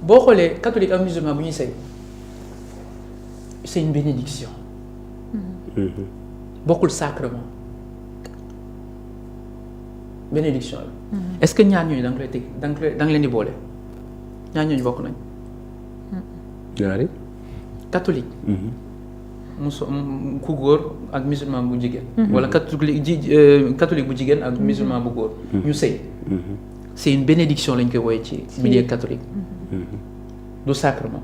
boo xoolee catholique ak musulman bu ñuy sëy c'est une bénédiction bokkul sacrement bénédiction la est-ce que ñaar ñooñu da nga koy teg da nga leen di boole ñaar ñooñu bokk nañ ñaari catholique ku góor ak musulman bu jigéen wala catholique bu jigéen ak musulman bu góor ñu sëy c'est une bénédiction lañ koy wooye ci milieu catholique du sacrement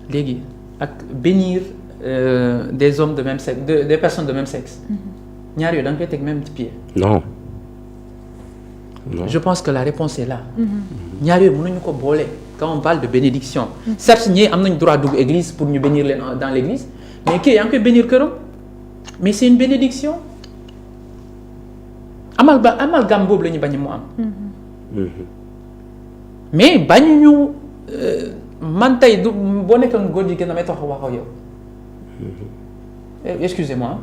léegi ak bénir des hommes de même sexe des personnes de même sexe ñaar yooyu da nga koy teg même pied non je pense que la réponse est là ñaar yooyu mënuñu ko boole quand on parle de bénédiction certes ñii am nañ droit dugg église pour ñu bénir leen dans l'église mais kii yaa ngi koy bénir këram mais c'est une bénédiction amalgame boobu la ñu bañ mu am mais bañuñu man tey du boo nekkoon góor jigéen damay tax wax ak yow excusez-moi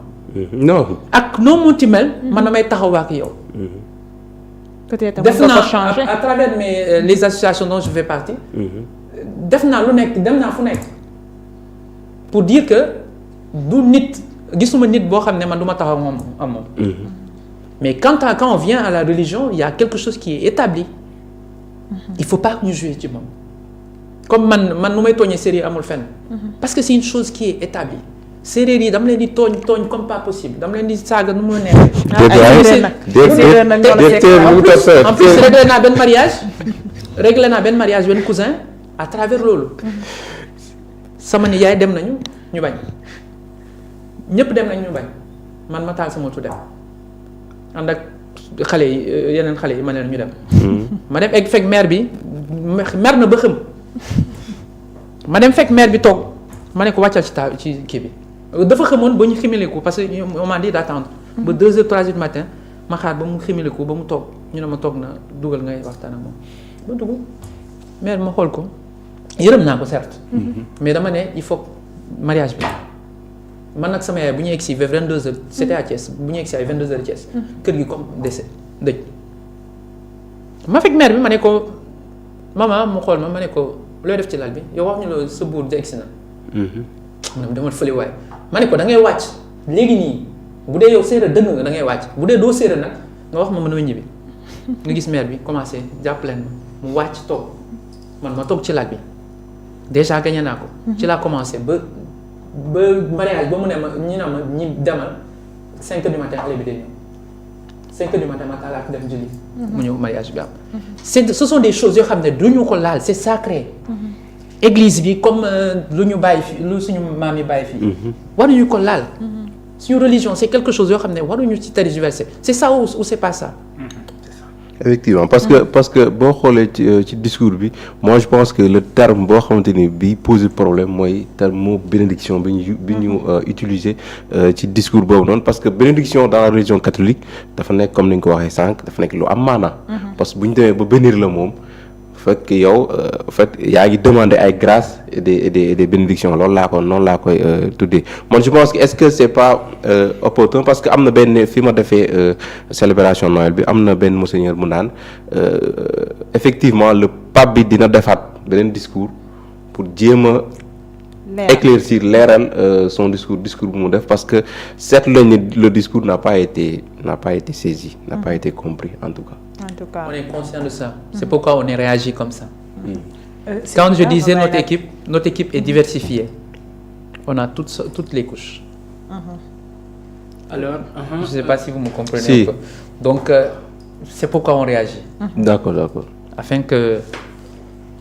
non ak noo munti mel man damay taxaw ak yow peut-être def mën nga naa ko changer à travers les associations dont je fais partie def naa lu nekk dem naa fu nekk pour dire que du nit gisuma nit boo xam ne man du ma taxaw moom am moom mais quand on vient à la religion il y a quelque chose qui est établi il faut pas que ñu jouer ci moom comme man nu may tooñee séeréer amul fenn parce que c'est une chose qui est établie séeréer yi dama leen di tooñ comme pas possible dama leen di saaga nu mu neexee en plus réglé naa benn mariage benn cousin à travers loolu sama ni yaay dem nañu ñu bañ ñëpp dem nañu ñu bañ man ma taal sama tu dem ànd ak xale yi yeneen xale yi ma ne ñu dem ma dem egg fekk maire bi mer na ba xëm ma dem fekk maire bi toog ma ne ko wàccal ci kii bi dafa xamoon ba ñu ximiliku parce que on m'a dit d'attendre ba 2h 3h du matin ma xaar ba mu ximiliku ba mu toog ñu ne ma toog na dugal ngay waxtaan ak moom ba dugg maire bi ma xool ko yërëm naa ko certes mais dama ne il faut mariage bi man nag sama yaay bu ñu egsi vers 22h c'était à Thiès bu ñu egsi ay 22h Thiès kër gi comme décès dëj ma fekk maire bi ma ne ko maman mu xool ma ne ko looy def ci lal bi yow wax ñu la sa buur di egsi na mu ne dama fële waaye ma ne ko da ngay wàcc léegi nii bu dee yow séeréer dëgg nga da ngay wàcc bu dee doo séeréer nag nga wax ma mën a ñibbi nga gis maire bi commencé jàpp leen ma mu wàcc toog man ma toog ci lal bi déjà gagné naa ko ci laa commencé ba mariage ba mu ne ma ñu ne ma ñi demal 5h du matin xale bi day ñëw 5h du matin ma taalaat dem julli mu ñëw mariage bi am ce sont des choses yoo xam ne duñu ko laal c'est sacré église bi comme lu ñu bàyyi fi lu suñu maam yi bàyyi fii waruñu ko laal suñu religion c'est quelque chose yoo xam ne waruñu ci tergiverser c'est ça ou c'est pas ça effectivement parce que boo xoolee ci discours bi moi je pense que le terme boo xamante ni bi pose problème mooy terme mot bénédiction bi ñu utiliser ci discours boobu noonu parce que bénédiction dans la religion catholique dafa nekk comme ni nga ko waxee sànq dafa nekk lu am maanaa parce que bu ñu demee ba bénir la moom fekk yow en fait yaa ngi demander ay grâces et des bénédictions loolu noonu laa koy tuddee man je pense que est-ce que c'est pas opportun parce que am na benn fi ma defee célébration Noël bi am na benn monseigneur mu naan effectivement le pape bi dina defaat beneen discours pour jéem a éclaircir leeral son discours bu mu def parce que seetlu nañ ne le discours n'a pas été saisi n'a pas été compris en tout cas. On est conscient de ça. C'est pourquoi on est réagi comme ça. Quand je disais notre équipe est diversifiée. On a toutes les couches. Alors, je ne sais pas si vous me comprenez si. un peu. Donc, c'est pourquoi on réagit. D'accord. Afin que...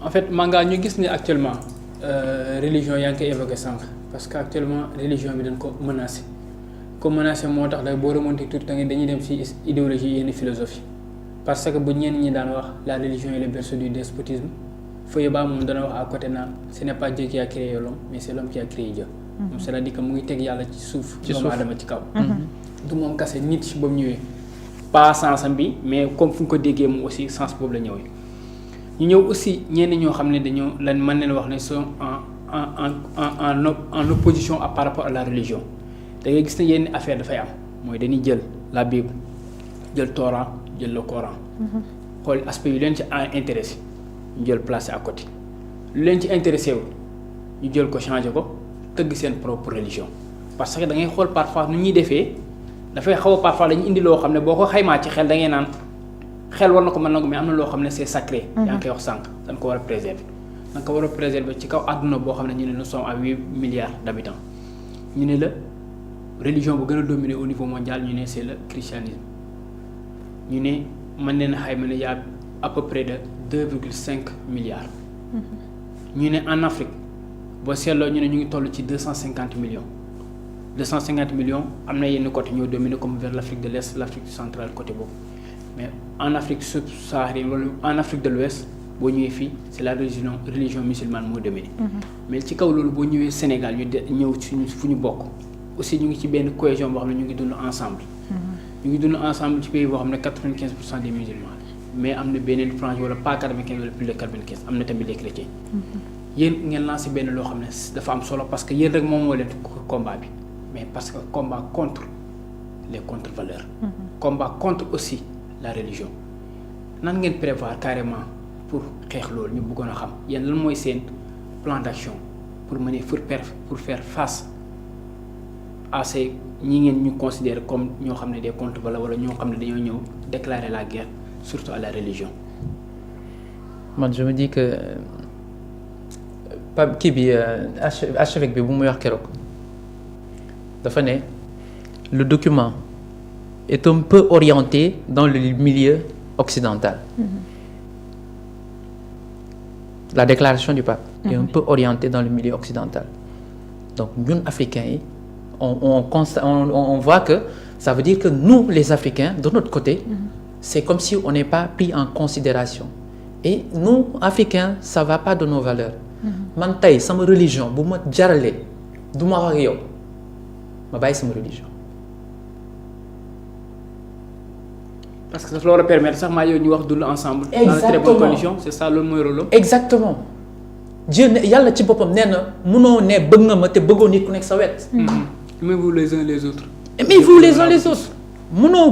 En fait, Manga, ñu gis ne actuellement religion yaa ngi koy évoqué sànq parce que actuellement religion bi dañ ko menacé moo tax day boo remonté tout da dañuy dem ci idéologie yenn philosophie parce que bu ñenn ñi daan wax la religion est le berceau du despotisme Feuilleba moom dana wax à côté naan ce n'est pas Dieu qui a créé l'homme mais c'est l'homme qui a créé Dieu. moom c'est-à-dire que mu ngi teg yàlla ci suuf. ci suuf doomu aadama ci kaw. du moom kase nit ci ba mu ñëwee pas sensam bi mais comme fu ñu ko déggee moom aussi sens boobu la ñëwee. ñu ñëw aussi ñenn ñoo xam ne dañoo lan mën nañu wax ne sont en opposition par rapport à la religion da ngay gis ne yenn affaire dafay am mooy dañuy jël la Bible jël Torah jël le Coran. xool aspect yu leen ci intéressé ñu jël placé à côté lu leen ci intéressé wu ñu jël ko changé ko tëgg seen propre religion parce que da ngay xool parfois nu ñuy defee dafay xaw a parfois dañuy indi loo xam ne boo ko xaymaa ci xel da ngay naan xel war na ko mën na ko mais am na loo xam ne c'est sacré. yaa ngi koy wax sànq dañ ko war a préserver. dañ ko war a préserver ci kaw àdduna boo xam ne ñu ne nous sommes à 8 milliards d'habitants ñu ne la religion bu gën a dominer au niveau mondial ñu ne c'est le christianisme ñu ne mën neen xayma ne y a à peu près de 2,5 milliards. ñu ne en Afrique boo seetloo ñu ne ñu ngi toll ci 250 millions 250 millions am na yenn côté ñoo dominer comme vers l'Afrique de l'Est l'Afrique centrale côté boobu mais en Afrique subsaharienne wala en Afrique de l'Ouest boo ñëwee fii c'est la religion musulmane moo dominer. mais ci kaw loolu boo ñëwee Sénégal ñu ñëw ci fu ñu bokk aussi ñu ngi ci benn cohésion boo xam ne ñu ngi dund ensemble. ñu ngi dund ensemble ci pays boo xam ne 95% des musulmans mais am na beneen frange wala pas 95 wala plus de 95 am na tamit les chrétiens. yéen ngeen lancé benn loo xam ne dafa am solo parce que yéen rek moom moo leen combat bi mais parce que combat contre les contre-valeurs. combat contre aussi la religion. nan ngeen prévoir carrément pour xeex loolu ñu bëggoon a xam yéen lan mooy seen plan d'action pour mener pour faire face à ces ñi ngeen ñu considérer comme ñoo xam ne des contre-valeurs wala ñoo xam ne dañoo ñëw déclarer la guerre surtout à la religion. man je me dis que kii bi archevêque bi bu muy wax keroog dafa ne le document est un peu orienté dans le milieu occidental. La déclaration du pape est un peu orientée dans le milieu occidental. Donc ñun africains yi on voit que ça veut dire que nous les Africains de notre côté c'est comme si on n'est pas pris en considération et nous Africains ça va pas de nos valeurs. man tey sama religion bu ma jaralee du ma wax ak yow ma bàyyi sama religion. parce que ça leur permettre sax maa yow ñu wax dund ensemble. exactement dans de très bonnes conditions c'est ça loolu mooy rôle. exactement Dieu ne yàlla ci boppam nee na munoo ne bëgg nga ma te bëggoo nit ku nekk sa wet. aimez-vous les uns les autres. aimez-vous les uns les autres. munoo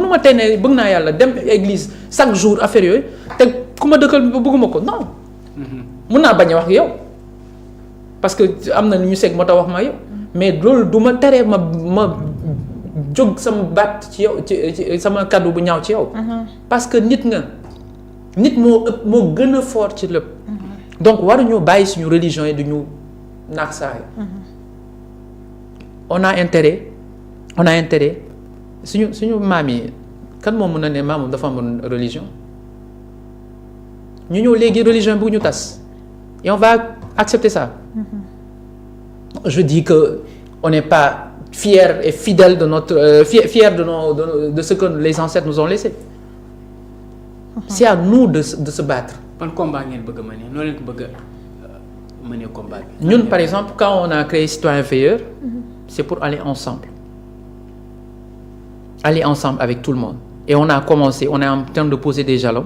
ma tey ne bëgg naa yàlla dem église chaque jour affaire yooyu te ku ma dëkkal bëgguma ko non. mun naa bañ a wax yow parce que am na lu ñu seeg moo tax wax ma yow mais loolu du ma teree ma jóg sama baat ci yow ci sama kàddu bu ñaaw ci yow. parce que nit moo gën a fort ci lépp. donc waruñoo bàyyi suñu religion yi du ñu naax saay. on a intérêt suñu maam yi kan moo mën a ne maamam dafa amoon religion ñu ñëw léegi religion bu ñu tas. Et on va accepter ça. Je dis que on n'est pas fiers et fidèles de notre fiers de ce que les ancêtres nous ont laissé. C'est à nous de se battre. Ban combat ngeen bëgg a mener noo leen ko bëgg a mener combat bi. Ñun par exemple quand on a créé Citoyens Veilleurs, c'est pour aller ensemble avec tout le monde. Et on est en train de poser des jalons.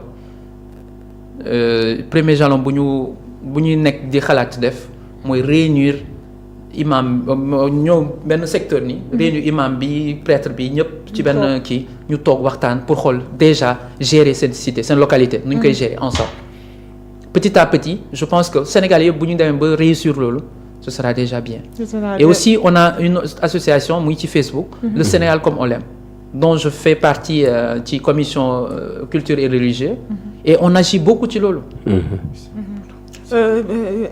Premier jalon bu ñuy nekk di xalaat def mooy réunir imam ñëw benn secteur ni réunir imam bi prêtre bi ñëpp ci benn kii ñu toog waxtaan pour xool déjà gérer seen cité seen localité nu ñu koy gérer ensemble petit à petit je pense que Sénégal yëpp bu ñu demee ba réussir loolu ce sera déjà bien et aussi on a une association muy ci Facebook le Sénégal comme on l'aime dont je fais partie ci commission culture et religieux et on agit beaucoup ci loolu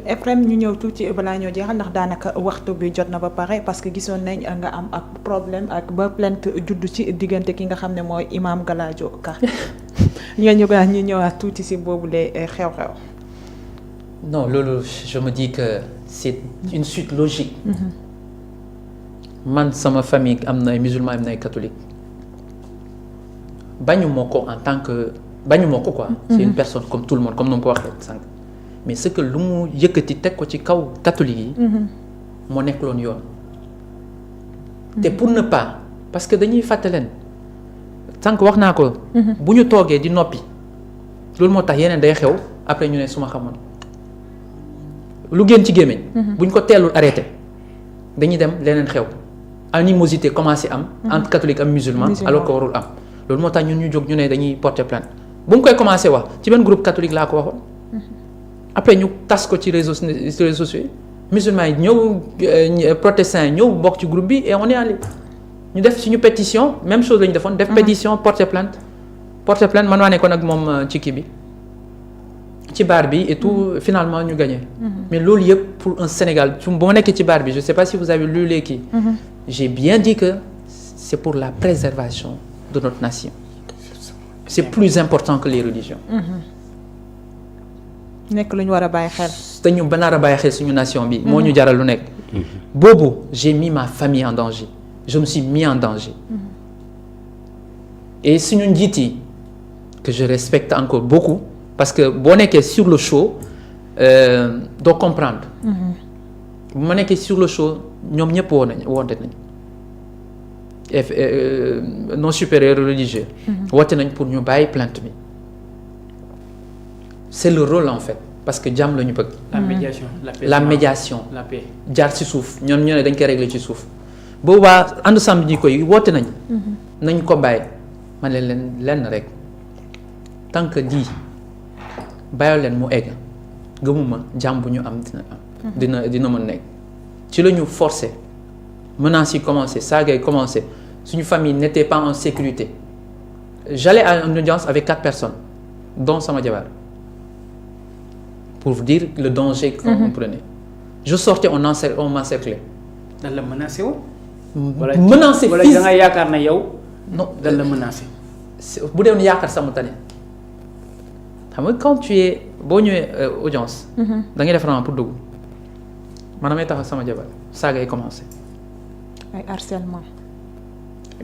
Ephraim ñu ñëw tuuti balaa ñoo jeexal ndax daanaka waxtu bi jot na ba pare parce que gisoon nañ nga am ak problème ak ba plainte juddu ci diggante ki nga xam ne mooy Imam Galadio Ka ñu ñëwaat tuuti si boobu lee xew-xew. non loolu je me dis que c'est une suite logique. man sama famille am na ay musulmans am na ay catholiques bañu moo ko en tant que bañu moo ko quoi. c'est une personne comme tout le monde comme ni ma ko waxee sànq. mais ce que lu mu yëkkati teg ko ci kaw catholique yi moo nekk loon yoon te pour ne pas parce que dañuy fàtte leen sànq wax naa ko bu ñu toogee di noppi loolu moo tax yeneen day xew après ñu ne su ma xamoon lu génn ci gémmiñ bu ñu ko teelul arrêté dañuy dem leneen xew animosité commencé am entre catholique ak musulman alors que warul am loolu moo tax ñun ñu jóg ñu ne dañuy porter plainte bu mu koy commencé wax ci benn groupe catholique laa ko waxoon après ñu tas ko ci réseaux sociaux yi musulmans yi ñëw protestants yi ñëw bokk ci groupe bi et on est allé ñu def suñu pétition même chose la ñu defoon def pétition porter plainte man maa nekkoon ak moom ci kii bi ci bar bi et tout finalement ñu gagné mais loolu yëpp pour un Sénégal bu ma nekkee ci bar bi je sais pas si vous avez lu les kii j'ai bien dit que c'est pour la préservation de notre nation c'est plus important que les religions nekk lu ñu war a bàyyi xel te ñu banaar a bàyyi xel suñu nation bi moo ñu jaral lu nekk boobu j'ai mis ma famille en danger je me suis mis en danger et suñu njiit yi que je respecte encore beaucoup parce que boo nekkee sur le show doo comprendre bu ma nekkee sur le show ñoom ñëpp woote nañ nos supérieurs religieux woote nañ pour ñu bàyyi plainte bi c'est le rôle en fait parce que jàmm la ñu bëgg la médiation la paix jaar ci suuf ñoom ñoo ne dañ koy régler ci suuf boobaa ànd sàmm ji koy woote nañ ko bàyyi ma ne leen lenn rek tant que lii bàyyi leen mu egg gëmuma jàmm bu ñu am dina mën nekk ci la ñu forcé menaces yi commencé saaga yi commencé suñu famille n'était pas en sécurité j'allais à une audience avec 4 personnes dont sama jabar pour dire le danger qu'on prenait je sortais on m'encerclait dañ la menacé wu menacé wala da nga yaakaar na yow non dañ la menacé bu dee yaakaar sama tane xam nga quand tu es boo ñëwee audience da ngay def vraiment pour dugg man damay taxaw sama jabar saaga yi commencé ay harcèlement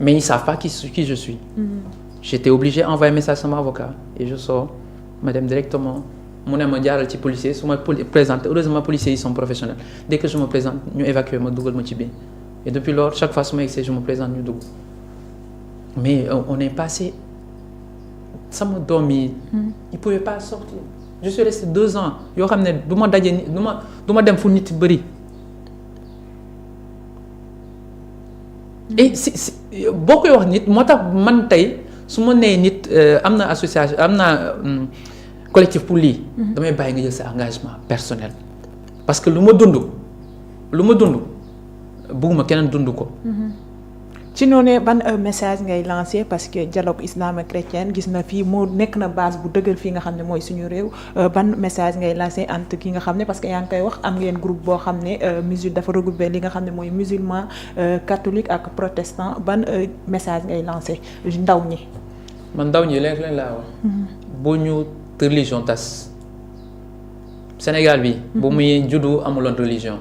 mais ils savent pas qui je suis j'étais obligé d'envoyer message sama avocat et je sors ma dem directement mu ne ma jaaral ci policier su ma présente heureusement policiers ils sont professionnels dès que je me présente ñu évacuer ma dugal ma ci biir et depuis lors chaque fois su ma egsee je me présente ñu dugg mais on est passé sama doom yi il pouvait pas sortir je suis resté 2 ans yoo xam ne du ma daje ni du ma dem fu nit bëri et si boo koy wax nit moo tax man tey su ma nee nit am na association am na collectif pour lii damay bàyyi nga jël sa engagement personnel parce que lu ma dund bëgguma keneen dund ko ci noonu ban message ngay lancé parce que dialogue islamo-chrétien gis na fii moo nekk na base bu dëgër fii nga xam ne mooy suñu réew ban message ngay lancé entre ki nga xam ne parce que yaa ngi koy wax am ngeen groupe boo xam ne dafa regroupé li nga xam ne mooy musulman catholique ak protestant ban message ngay lancé ndaw ñi man ndaw ñi leen laa wax bu ñu religion tas Sénégal bi bu muy juddu amuloon religion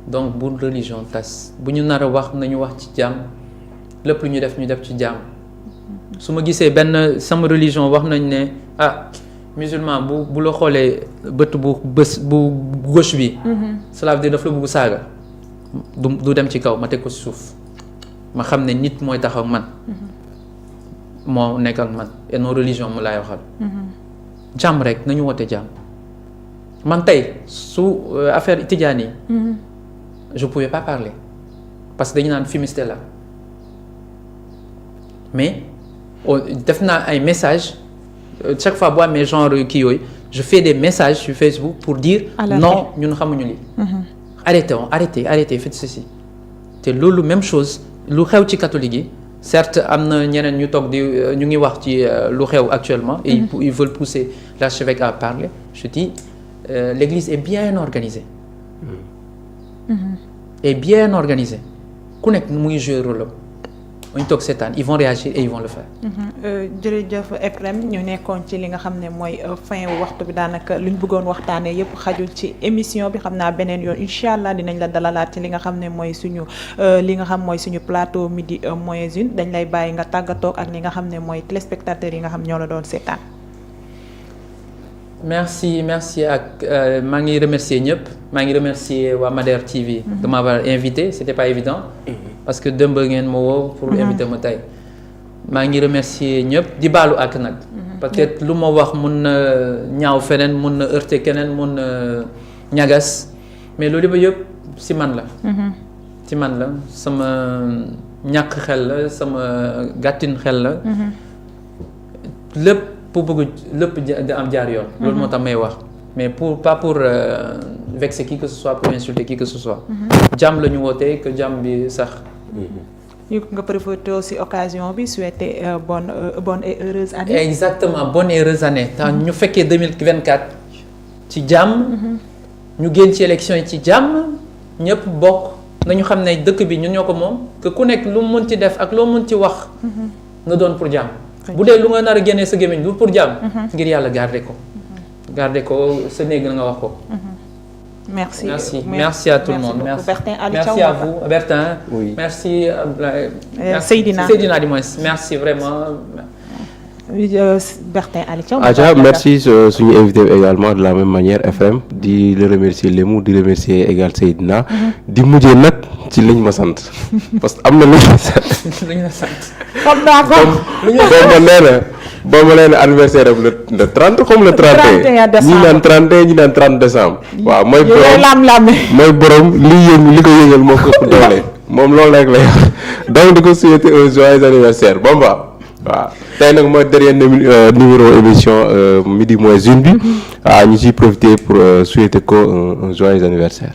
donc bu religion tas bu ñu nar a wax nañu wax ci jàmm lépp lu ñu def ci jàmm su ma gisee benn sama religion wax nañ ne musulman bu la xoolee bët bu gauche bi cela veut dire daf la bugg saaga du dem ci kaw ma teg ko ci suuf ma xam ne nit mooy tax ak man moo nekk ak man et non religion mu laay waxal jàmm rek nañu woote jàmm man tey su affaire tijaan yi je pouvais pas parler parce que dañu naan fumiste la mais def naa ay messages chaque fois boo amee genre kii yooyu je fais des messages sur Facebook pour dire non ñun xamuñu lii arrêtez faites ceci te loolu même chose lu xew ci catholique yi certes am na ñeneen ñu toog ñu ngi wax ci lu xew actuellement et ils veulent pousser l'archevêque à parler je dis l'église est bien organisée est bien organisée ku nekk mu ngi jouer rôle am ñu toog seetaan ils vont réagir et ils vont le faire. jërëjëf Ephrem ñu nekkoon ci li nga xam ne mooy fin waxtu bi daanaka luñ bëggoon waxtaanee yëpp xajul ci émission bi xam naa beneen yoon incha allah dinañ la dalalaat ci li nga xam ne mooy suñu plateau midi moins une dañ lay bàyyi nga tàggatoo ak li nga xam ne mooy téléspectateurs yi nga xam ñoo la doon seetaan. merci ak maa ngi remercier ñëpp maa ngi remercier waa Madère TV de m'avoir invité c'était pas évident parce que dëmb ngeen ma woo pour inviter ma tey maa ngi remercier ñëpp di baalu ak nag peut-être lu ma wax mun na ñaaw feneen mun na heurter keneen mun na ñagas mais loolu ba yëpp ci man la ci man la sama ñàkk xel la sama gàttin xel la lépp pour bëgg lépp di am jaar yoon loolu moo tax may wax mais pas pour vexer qui que ce soit pour insulter qui que ce soit jàmm la ñu wootee que jàmm bi sax ñu nga profité aussi occasion bi souhaiter bonne et heureuse année. exactement bonne et heureuse année tax ñu fekkee 2024 ci jàmm ñu génn ci élection yi ci jàmm ñëpp bokk nañu xam ne dëkk bi ñun ñoo ko moom que ku nekk lu mu mën ci def ak loo mën ci wax nga doon pour jàmm bu dee lu nga nar a génnee sa gémmiñ lu pour jàmm ngir yàlla garder ko sa néeg nga wax ko merci à tout le monde merci à vous Bertin oui. merci Seydina du moins merci vraiment Bertin Ali Thiaw Adja merci suñu invité également de la même manière FM di le remercier Lémou di remercier égal Seydina di mujjee nag ci liñ ma sant parce que am na lu ñu la sant xam naa ko boo ma nee na anniversaire am le 30 comme le 31 ñi naan 31 ñi naan 30 décembre waaw mooy borom li ko yëngal moo ko ëpp doole moom loolu rek lay wax donc di ko souhaiter un joyeux anniversaire Bamba waaw tey nag mooy dernier numéro émission midi moins une bi waaw ñu ciy profiter pour souhaiter ko un joyeux anniversaire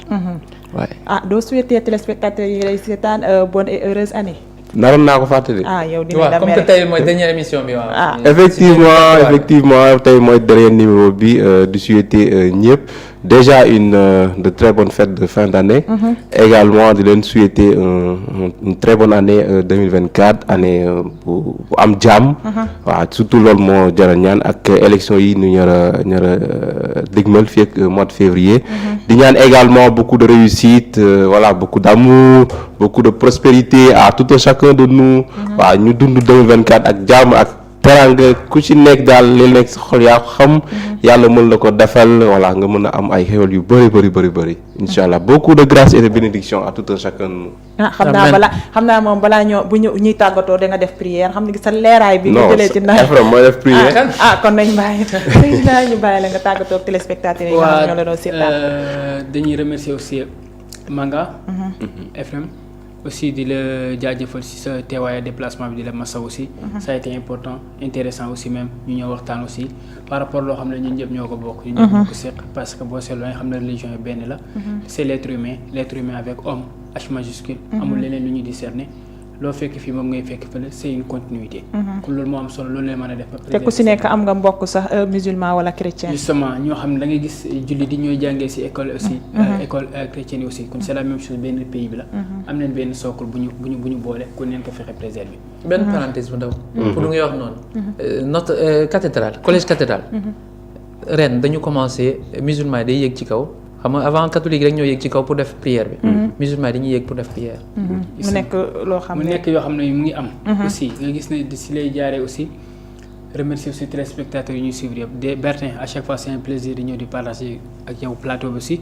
waaye doo souhaiter téléspectateurs yi lay seetaan bonne et heureuse année naroon naa ko fàttali. yow dinañ la comme que tey mooy dernière émission bi waaw. effectivement tey mooy dernier numéro bi di souhaiter ñëpp déjà de très bonne fête de fin d'année. Également di leen souhaiter une très bonne année 2024 année bu am jàmm. waaw surtout loolu moo jar a ñaan ak élection yi ñu ñar a dégmal fii ak mois de février. di ñaan également beaucoup de réussite beaucoup d'amour beaucoup de prospérité à tout un chacun de nous. waaw ñu dund 2024 ak jàmm ak teranga ku ci nekk daal li nekk sa xol yaa xam. yàlla mën la ko defal nga mën a am ay xéwal yu bëri incha allah beaucoup de grâce et de bénédiction à tout un chacun de nous. xam naa moom balaa bu ñuy tàggatoo da nga def prière xam nga sa leeraay bi. nga jëlee ci nawet non mooy def prière. kon nañ bàyyi la nga tàggatoo ak téléspectateurs yi nga xam ñoo la doon seetaan. dañuy remercier aussi Manga. FM. aussi di la jaajëfal ci sa teewaay déplacement bi di la massa aussi. ça a été important intéressant aussi même ñu ñëw waxtaan aussi par rapport loo xam ne ñun ñëpp ñoo ko bokk. ñun ñëpp ñoo ko seq parce que boo seetloo nga xam ne religion yi benn la. c'est l'être humain avec homme H majuscule. amul leneen lu ñuy discerner loo fekk fii moom ngay fekk fële c'est une continuité. kon loolu moo am solo loolu lay mën a def. te ku si nekk am nga mbokk sax musulman wala chrétien. justement ñoo xam ne da ngay gis jullit yi ñooy jàngee ci école aussi. école chrétienne yi aussi kon c'est la même chose benn pays bi la. am nañ benn socle bu ñu boole ku neen ko fexe préserver. benn parenthèse bu ndaw. pour lu ngay wax noonu. notre cathédrale collège cathédrale. ren dañu commencé musulman day yéeg ci kaw. xam nga avant catholique rek ñoo yéeg ci kaw pour def prière bi. musulman dañuy yéeg pour def prière. mu nekk loo xam ne mu nekk yoo xam ne mu ngi am. aussi nga gis ne si lay jaaree aussi remercier aussi téléspectateurs yi ñuy suivre yëpp de Bertin à chaque fois c'est un plaisir di ñëw di partager ak yow plateau bi aussi.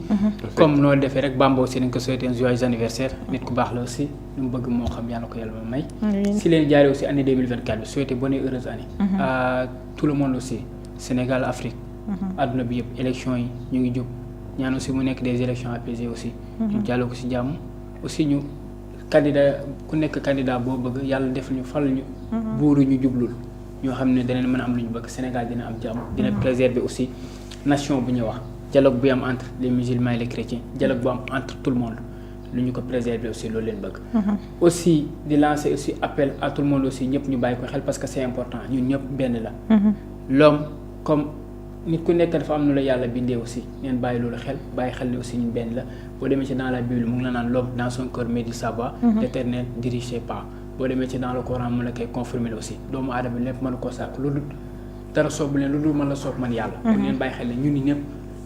comme noonu defee rek Bamba aussi dañ ko souhaiter un joyeux anniversaire nit ku baax la aussi lu mu bëgg moo xam yàlla ko yàlla may. si leen jaaree aussi année 2024 bi souhaiter bonne et heureuse année. à tout le monde aussi Sénégal Afrique. adduna bi yëpp élection yi ñu ngi jub. ñaan aussi mu nekk des élections apaisées aussi. ñu jàll ko ci jàmm aussi ñu candidat ku nekk candidat boo bëgg yàlla def ñu fal ñu. buuru ñu jublul ñoo xam ne danañ mën a am lu ñu bëgg Sénégal dina am jàmm. dina préserver aussi nation bu ñu wax dialogue bu am entre les musulmans et les chrétiens dialogue bu am entre tout le monde lu ñu ko préserver aussi loolu leen bëgg. aussi di lancer aussi appel à tout le monde aussi ñëpp ñu bàyyi ko xel parce que c'est important ñun ñëpp benn la. l'homme comme. nit ku nekk dafa am nu la yàlla bindee aussi ngeen bàyyi loolu xel bàyyi xel ne aussi ñun benn la boo demee ci dans la Bible mu ngi la naan l'homme dans son cœur médite sa voix. l'Éternel dirige ses pas boo demee ci dans le Coran mu la koy confirmer aussi doomu aadama lépp mën koo sàkk lu dul dara soobu leen lu dul mën la soob man yàlla. kon ngeen bàyyi xel ne ñun ñëpp.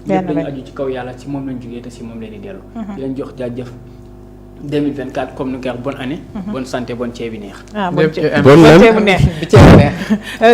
ñëpp dañu aju ci kaw yàlla ci moom lañ jugee te ci moom leen di dellu. di leen jox jaajëf 2024 comme ni nga ko wax bonne année. bonne santé bonne ceeb bi neex. bonne lan ceeb bu neex bi ceeb neex.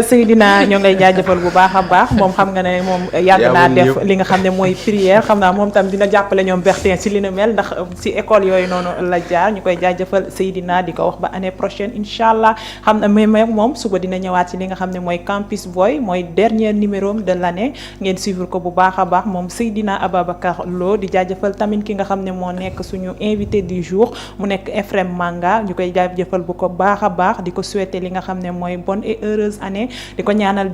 Seydina ñoo ngi lay jaajëfal bu baax a baax moom xam nga ne moom yàgg naa def li nga xam ne mooy prière xam naa moom tam dina jàppale ñoom Bertin si li na mel ndax si école yooyu noonu la jaar ñu koy jaajëfal Seydina di ko wax ba année prochaine incha allah xam na mais moom suba dina ñëwaat si li nga xam ne mooy Campus Boy mooy dernier numéro de l'année ngeen suivre ko bu baax a baax moom Seydina Ababacar Lo di jaajëfal tamit ki nga xam ne moo nekk suñu invité du jour mu nekk Ephraim Manga ñu koy jaajëfal bu ko baax a baax di ko souhaiter li nga xam ne mooy bonne et heureuse année di ko ñaanal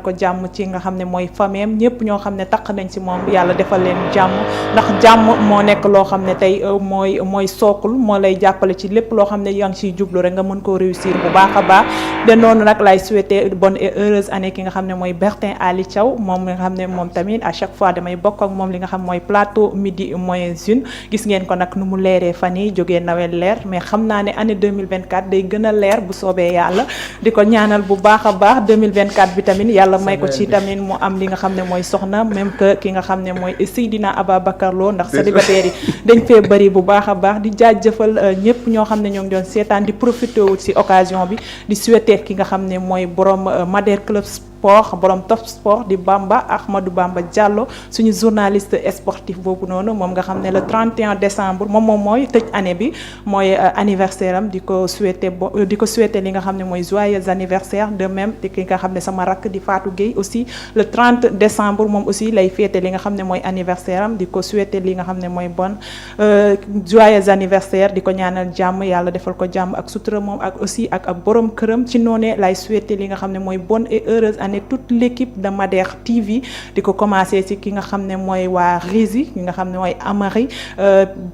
ko jàmm ci nga xam ne mooy fameem ñëpp ñoo xam ne taq nañ si moom yàlla defal leen jàmm ndax jàmm moo nekk loo xam ne tey mooy sookul moo lay jàppale ci lépp loo xam ne yaa ngi siy jublu rek nga mën koo réussir bu baax a baax de noonu nag lay souhaiter bonne et heureuse année ki nga xam ne mooy Bertin Ali Thiaw moom nga xam ne moom tamit à chaque fois damay bokk ak moom li nga xam mooy plateau midi moins une gis ngeen ko nag nu mu leeree fan yi jógee nawet leer mais xam naa ne année 2024 day gën a leer bu soobee yàlla di ko ñaanal bu baax a baax 2024 bi tamit yàlla may ko ci tamit mu am li nga xam ne mooy soxna même que ki nga xam ne mooy Seydina Ababacar Lo ndax célibataire yi dañ fee bëri bu baax a baax di jaajëfal ñëpp ñoo xam ne ñoo ngi doon seetaan di profité wu ci occasion bi di souhaiter ki nga xam ne mooy borom Madère Club Sport borom Top Sport di Bamba Ahmadou Bamba Diallo suñu journaliste sportif boobu noonu moom nga xam ne le 31 décembre moom mooy tëj année bi mooy anniversaire am di ko souhaiter li nga xam ne mooy joyeux anniversaire de même di ki nga xam ne sama rakk di Fatou Gueye aussi le 30 décembre moom aussi lay féete li nga xam ne mooy anniversaire am di ko souhaiter li nga xam ne mooy bon joyeux anniversaire di ko ñaanal jàmm yàlla defal ko jàmm ak sutura moom ak aussi ak borom këram ci noonee lay souhaiter li nga xam ne mooy bonne et heureuse année toute l'équipe de Madère TV di ko commencer ci ki nga xam ne mooy waa Rési ki nga xam ne mooy Amari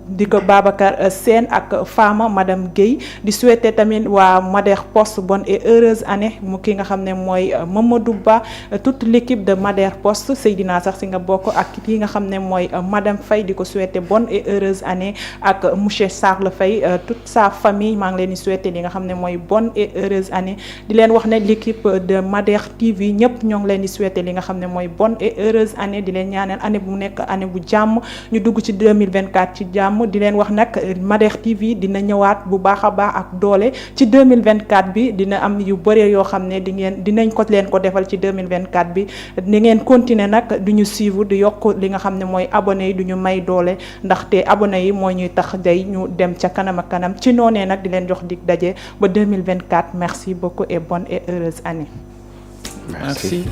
di ko Babacar Sène ak Fama madame Guèye di souhaiter tamit waa Madère Poste bonne et heureuse année mu ki nga xam ne mooy Mamadou Ba toute l'équipe de Madère Poste Seydina sax si nga bokk ak ki nga xam ne mooy madame Faye di ko souhaiter bonne et heureuse année ak monsieur Sarle Faye toute sa famille maa ngi leen di souhaiter li nga xam ne mooy bonne et heureuse année di leen wax ne l'équipe de Madère TV ñëpp ñoo ngi leen di souhaiter li nga xam ne mooy bonne et heureuse année di leen ñaanal année bu nekk année bu jàmm ñu dugg ci 2024 ci jàmm di leen wax nag Madère TV dina ñëwaat bu baax a baax ak doole ci 2024 bi dina am yu bëri yoo xam ne dinañ ko leen ko defal ci 2024 bi ni ngeen continuer nag du ñu suivre di yokk li nga xam ne mooy abonné yi du ñu may doole ndaxte abonné yi moo ñuy tax day ñu dem ca kanam ak kanam ci noonee nag di leen jox dig daje ba 2024 merci beaucoup et bonne et heureuse année. Merci.